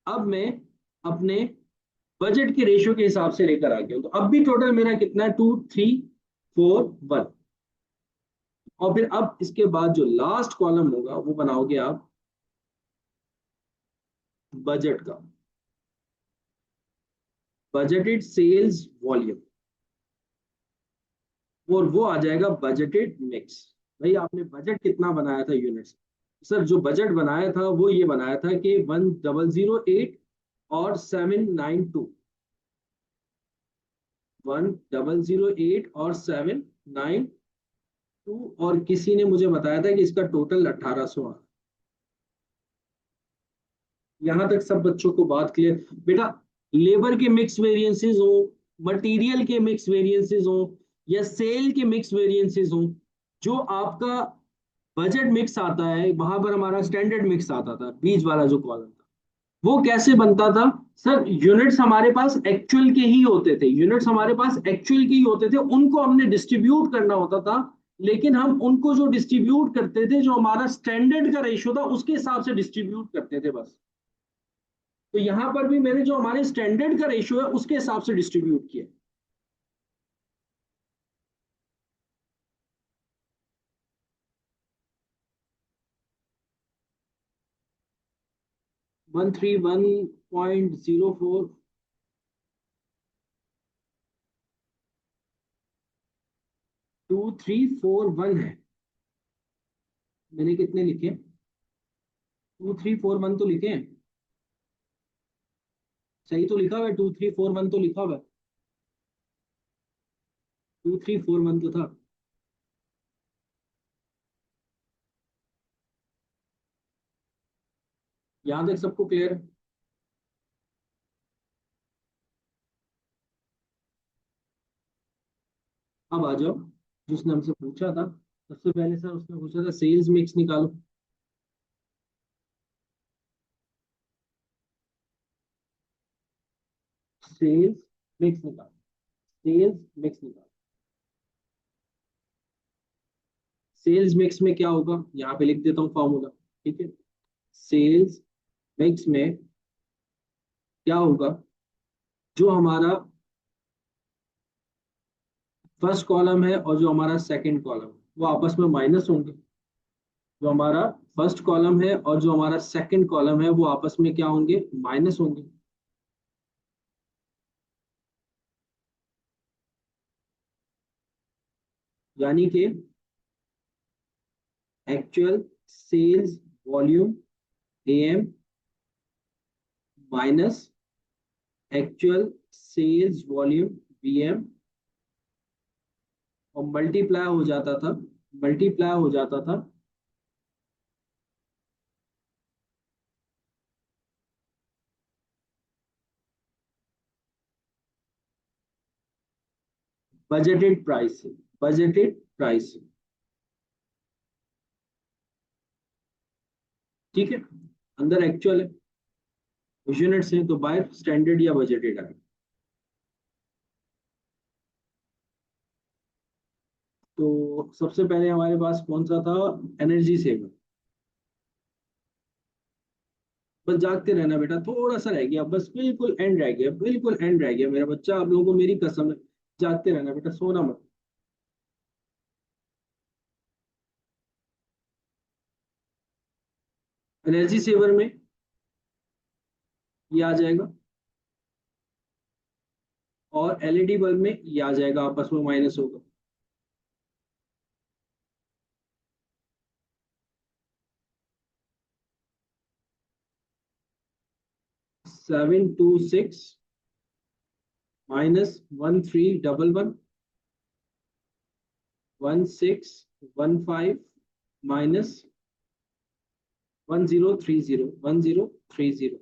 अब मैं अपने बजट के रेशियो के हिसाब से लेकर आ गया हूं। तो अब भी टोटल मेरा कितना है, 2341। और फिर अब इसके बाद जो लास्ट कॉलम होगा वो बनाओगे आप बजट का, बजटेड सेल्स वॉल्यूम, और वो आ जाएगा बजटेड मिक्स। भाई आपने बजट कितना बनाया था यूनिट्स, सर जो बजट बनाया था वो ये बनाया था कि 1008 और 792, 1008 और 792, और किसी ने मुझे बताया था कि इसका टोटल 1800 आ। यहां तक सब बच्चों को बात क्लियर बेटा? लेबर के मिक्स वेरिएंसेस हो, मटेरियल के मिक्स वेरिएंसेस हो, या सेल के मिक्स वेरिएंसेस हो, जो आपका बजट मिक्स आता है, वहां पर हमारा स्टैंडर्ड मिक्स आता था, बीच वाला जो कॉलम था, वो कैसे बनता था? सर यूनिट्स हमारे पास एक्चुअल के ही होते थे, यूनिट्स हमारे पास एक्चुअल के ही होते थे, उनको हमने डिस्ट्रीब्यूट करना होता था, लेकिन हम उनको जो डिस्ट्रीब्यूट करते थे, जो हमारा स्टैंडर्ड का रेशियो था उसके हिसाब से डिस्ट्रीब्यूट करते थे बस। तो यहां पर भी मैंने जो हमारे स्टैंडर्ड का रेशियो है उसके हिसाब से डिस्ट्रीब्यूट किया। 131.04, 2341 है। मैंने कितने लिखे? 2341 तो लिखे हैं, सही तो लिखा हुआ है, 2341 तो लिखा हुआ है, 2341 तो था। यहाँ तक सबको क्लियर है? अब आ जाओ, जिसने हमसे पूछा था सबसे पहले, सर उसने पूछा था सेल्स मिक्स निकालो। सेल्स मिक्स निकालो, सेल्स मिक्स निकालो। सेल्स मिक्स में क्या होगा, यहाँ पे लिख देता हूँ फॉर्मूला। ठीक है, सेल्स मिक्स में क्या होगा, जो हमारा फर्स्ट कॉलम है और जो हमारा सेकंड कॉलम है वो आपस में माइनस होंगे। जो हमारा फर्स्ट कॉलम है और जो हमारा सेकंड कॉलम है वो आपस में क्या होंगे, माइनस होंगे। यानी कि actual sales volume M minus actual sales volume BM, और मल्टीप्लाई हो जाता था, मल्टीप्लाई हो जाता था बजटेड प्राइस से, बजटेड प्राइस से। ठीक है, अंदर एक्चुअल है, यूनिट्स है, तो बाय स्टैंडर्ड या बजटेड है। तो सबसे पहले हमारे पास कौन सा था, एनर्जी सेवर। बस जागते रहना बेटा, थोड़ा सा रह गया, बस बिल्कुल एंड रह गया, बिल्कुल एंड रह गया मेरा बच्चा, आप लोगों को मेरी कसम है। जागते रहना बेटा, सोना मत। एनर्जी सेवर में ये आ जाएगा, और एलईडी बल्ब में ये आ जाएगा, आपस में माइनस होगा। 726 -1311, 1615 -1030, 1030।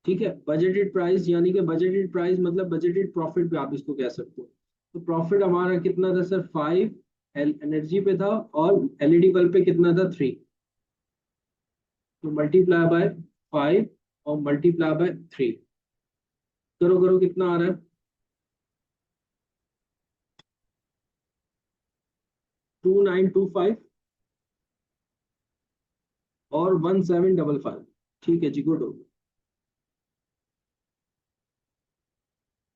ठीक है, बजटेड प्राइस, यानी कि बजटेड प्राइस मतलब बजटेड प्रॉफिट भी आप इसको कह सकते हो। तो प्रॉफिट हमारा कितना था सर, 5 एनर्जी पे था और एलईडी बल्ब पे कितना था 3, तो मल्टीप्लाई बाय 5 और मल्टीप्लाई बाय 3, करो करो कितना आ रहा है, 2925 और 1755। ठीक है जी, गुड हो गया।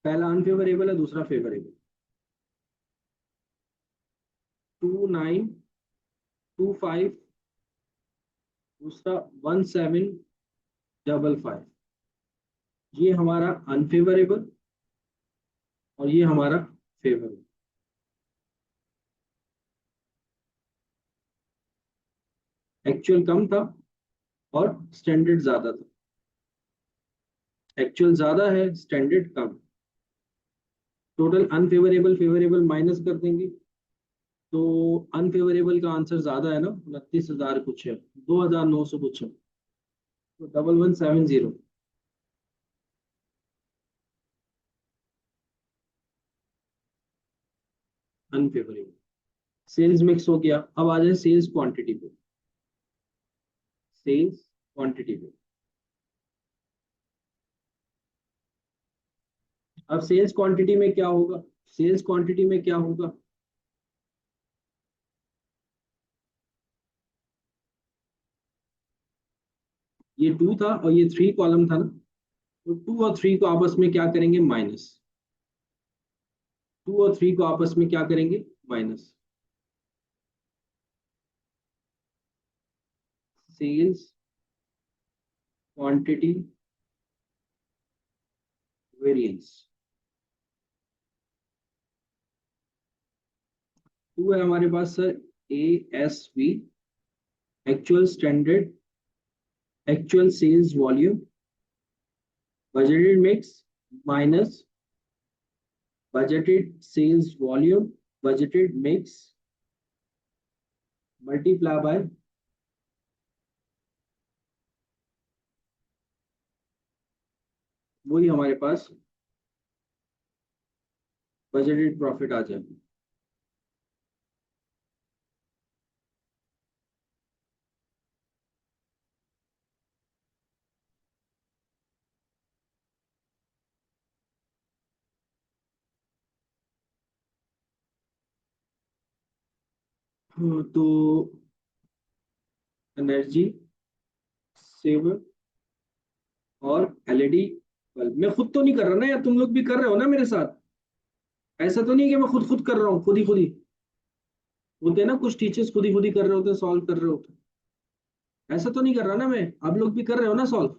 पहला अनफेवरेबल है, दूसरा फेवरेबल। 2925, दूसरा 1755। ये हमारा अनफेवरेबल और ये हमारा फेवरेबल। एक्चुअल कम था और स्टैंडर्ड ज्यादा था। एक्चुअल ज्यादा है, स्टैंडर्ड कम। टोटल अनफेवरेबल फेवरेबल माइनस कर देंगे, तो अनफेवरेबल का आंसर ज्यादा है ना, 29,000 कुछ है, 2,900 कुछ है, तो 1170। अनफेवरेबल। सेल्स मिक्स हो गया, अब आ जाए सेल्स क्वांटिटी पे। सेल्स क्वांटिटी पे, अब सेल्स क्वांटिटी में क्या होगा, सेल्स क्वांटिटी में क्या होगा, ये 2 था और ये 3 कॉलम था ना, तो 2 और 3 को आपस में क्या करेंगे, माइनस। 2 और 3 को आपस में क्या करेंगे, माइनस। Sales quantity variance. 2 है हमारे पास sir, A S V, actual standard, actual sales volume, budgeted mix minus budgeted sales volume, budgeted mix multiply by, वही हमारे पास बजटेड प्रॉफिट आ जाएगा। हाँ, तो एनर्जी सेवर और एलईडी बल्ब, मैं खुद तो नहीं कर रहा ना यार, तुम लोग भी कर रहे हो ना मेरे साथ। ऐसा तो नहीं है कि मैं खुद खुद कर रहा हूँ, खुद ही होते हैं ना कुछ टीचर्स, खुद ही कर रहे होते हैं, सॉल्व कर रहे होते हैं। ऐसा तो नहीं कर रहा ना मैं, आप लोग भी कर रहे हो ना सॉल्व।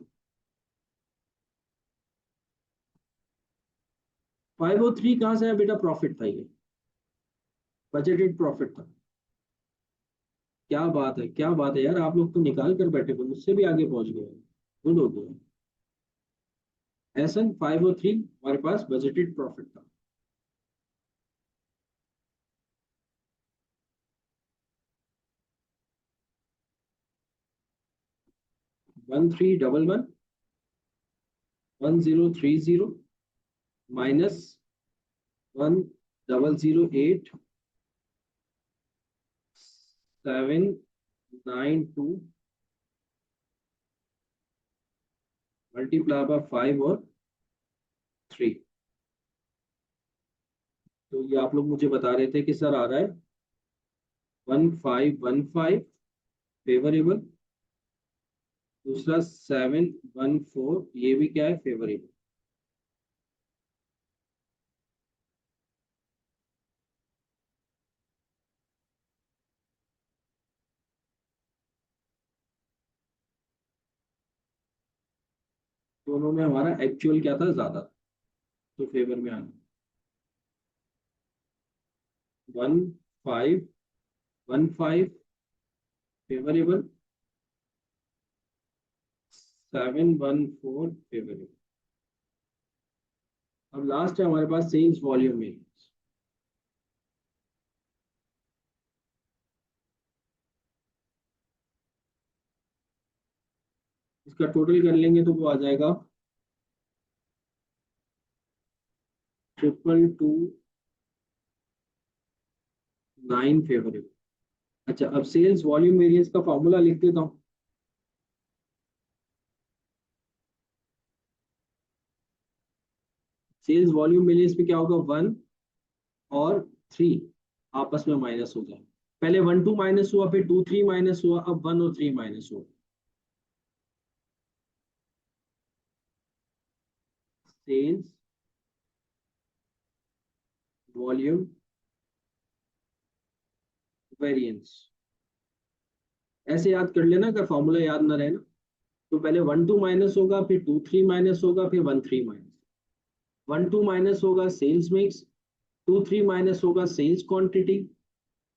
503 कहाँ से है बेटा, प्रॉफिट था ये, बजटेड प्रॉफिट था। क्या बात है, क्या बात है यार, आप लोग तो निकाल कर बैठे हो, मुझसे भी आगे पहुंच गए। गुड हो गया। एस एन 503 हमारे पास बजटेड प्रॉफिट था। 1311 1030 माइनस 1008 792 मल्टीप्लाई बाय 5 और 3। तो ये आप लोग मुझे बता रहे थे कि सर आ रहा है 1515 फेवरेबल, दूसरा 714, ये भी क्या है, फेवरेबल। दोनों में हमारा एक्चुअल क्या था, ज्यादा, तो फेवर में आना। 1515 फेवरेबल, 714 फेवरेबल। अब लास्ट है हमारे पास सेल्स वॉल्यूम में, इसका टोटल कर लेंगे तो वो आ जाएगा 222 9 फेवरेबल। अच्छा, अब सेल्स वॉल्यूम वेरिएंस का फॉर्मूला लिख देता हूँ। सेल्स वॉल्यूम वेरिएंस में क्या होगा, 1 और 3 आपस में माइनस हो जाए। पहले 1 2 माइनस हुआ, फिर 2 3 माइनस हुआ, अब 1 और 3 माइनस हुआ। सेल्स वॉल्यूम वेरिएंस ऐसे याद कर लेना, अगर फॉर्मूला याद ना रहे ना। तो पहले 1 2 माइनस होगा, फिर 2 3 माइनस होगा, फिर 1 3 माइनस। 1 2 माइनस होगा सेल्स मिक्स, 2 3 माइनस होगा सेल्स क्वांटिटी,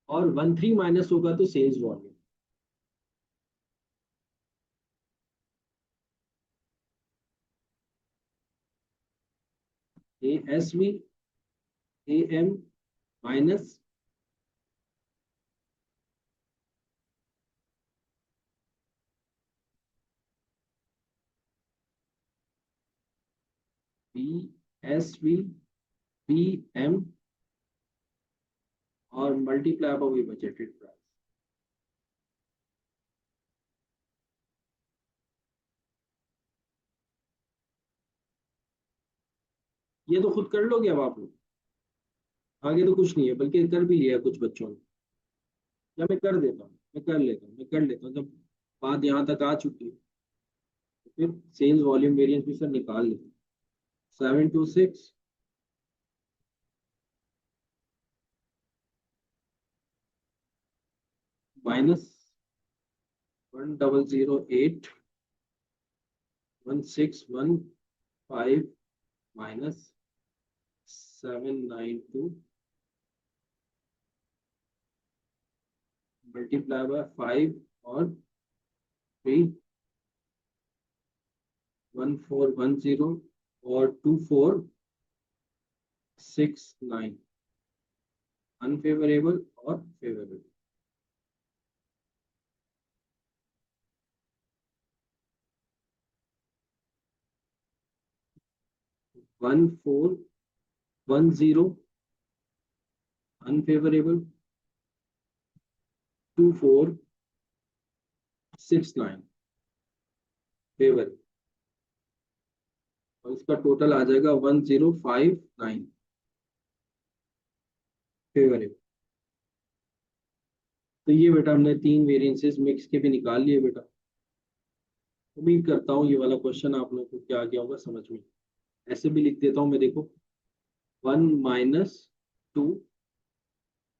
और 1 3 माइनस होगा तो sales volume. A S V A M minus B S V B M और मल्टीप्लाई बाय बजटेड प्राइस। ये तो खुद कर लोगे अब आप लोग, आगे तो कुछ नहीं है, बल्कि कर भी लिया कुछ बच्चों ने। या मैं कर देता हूँ, मैं कर लेता हूँ जब बात यहाँ तक आ चुकी है। तो फिर सेल्स वॉल्यूम वेरिएंस भी सर निकाल लेते हैं। 726 माइनस 1008 1615 माइनस 792 मल्टीप्लाई बाय 5 और 31410 और 2469 अनफेवरेबल और फेवरेबल। 1410 अनफेवरेबल, 2469 फेवर, और इसका टोटल आ जाएगा 1059 फेवरेबल। तो ये बेटा हमने तीन वेरिएंसेस मिक्स के भी निकाल लिए बेटा। उम्मीद करता हूँ ये वाला क्वेश्चन आप लोगों को क्या आ गया होगा समझ में। ऐसे भी लिख देता हूँ मैं, देखो 1 - 2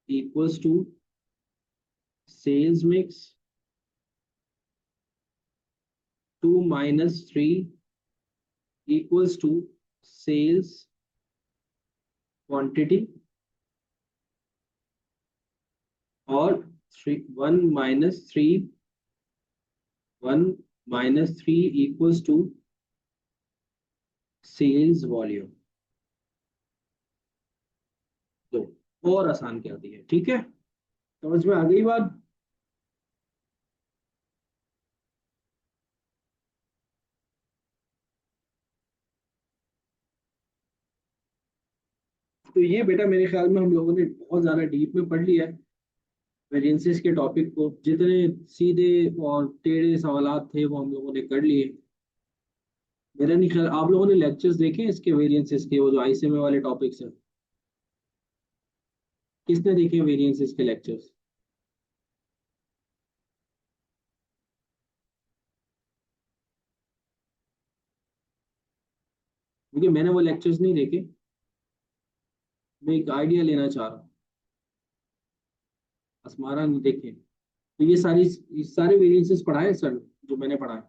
equals to sales mix, 2 - 3 equals to sales quantity, और 1 - 3 इक्वल्स टू सेल्स वॉल्यूम। तो और आसान कर दिया, ठीक है, समझ में आ गई बात। तो ये बेटा मेरे ख्याल में हम लोगों ने बहुत ज्यादा डीप में पढ़ लिया है वेरिएंसेस के टॉपिक को। जितने सीधे और टेढ़े सवालात थे वो हम लोगों ने कर लिए। मेरा नहीं ख्याल आप लोगों ने लेक्चर्स देखे हैं इसके वेरिएंसेस के, वो जो आईसीएमए वाले टॉपिक्स हैं, किसने देखे वेरिएंसेस के लेक्चर्स? क्योंकि मैंने वो लेक्चर्स नहीं देखे, मैं एक आइडिया लेना चाह रहा हूँ। असमारा नहीं देखे तो ये सारे वेरिएंसेस पढ़ाए सर जो मैंने पढ़ाए?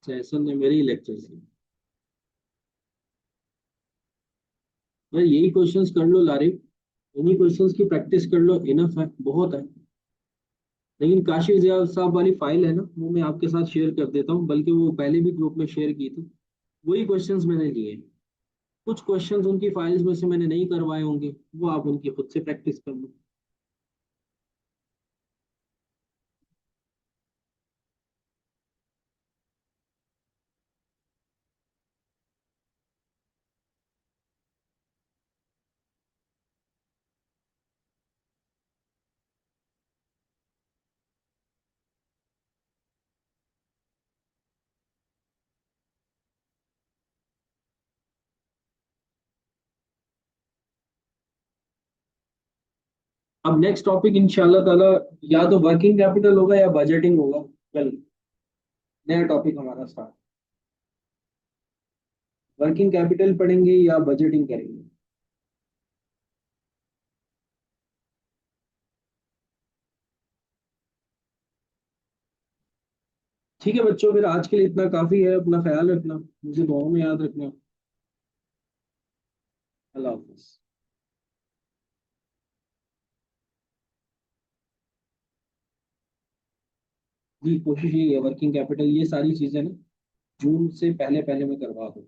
सैसन ने मेरे ही लेक्चर्स लिए। भाई यही क्वेश्चंस कर लो लारे, इन्हीं क्वेश्चंस की प्रैक्टिस कर लो, इनफ है, बहुत है। लेकिन काशिफ जिया साहब वाली फाइल है ना, वो मैं आपके साथ शेयर कर देता हूँ, बल्कि वो पहले भी ग्रुप में शेयर की थी, वही क्वेश्चंस मैंने लिए। कुछ क्वेश्चंस उनकी फाइल्स में से मैंने नहीं करवाए होंगे, वो आप उनकी खुद से प्रैक्टिस कर लो। अब नेक्स्ट टॉपिक इंशाल्लाह ताला या तो वर्किंग कैपिटल होगा या बजटिंग होगा। कल नया टॉपिक हमारा स्टार्ट, वर्किंग कैपिटल पढ़ेंगे या बजटिंग करेंगे। ठीक है बच्चों, फिर आज के लिए इतना काफी है। अपना ख्याल रखना, मुझे दुआओं में याद रखना। अल्लाह हाफिज। जी कोशिश यही है, वर्किंग कैपिटल ये सारी चीजें ना जून से पहले पहले मैं करवा दूँ।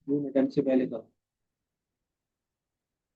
जून अटेम्प्ट से पहले करूँ।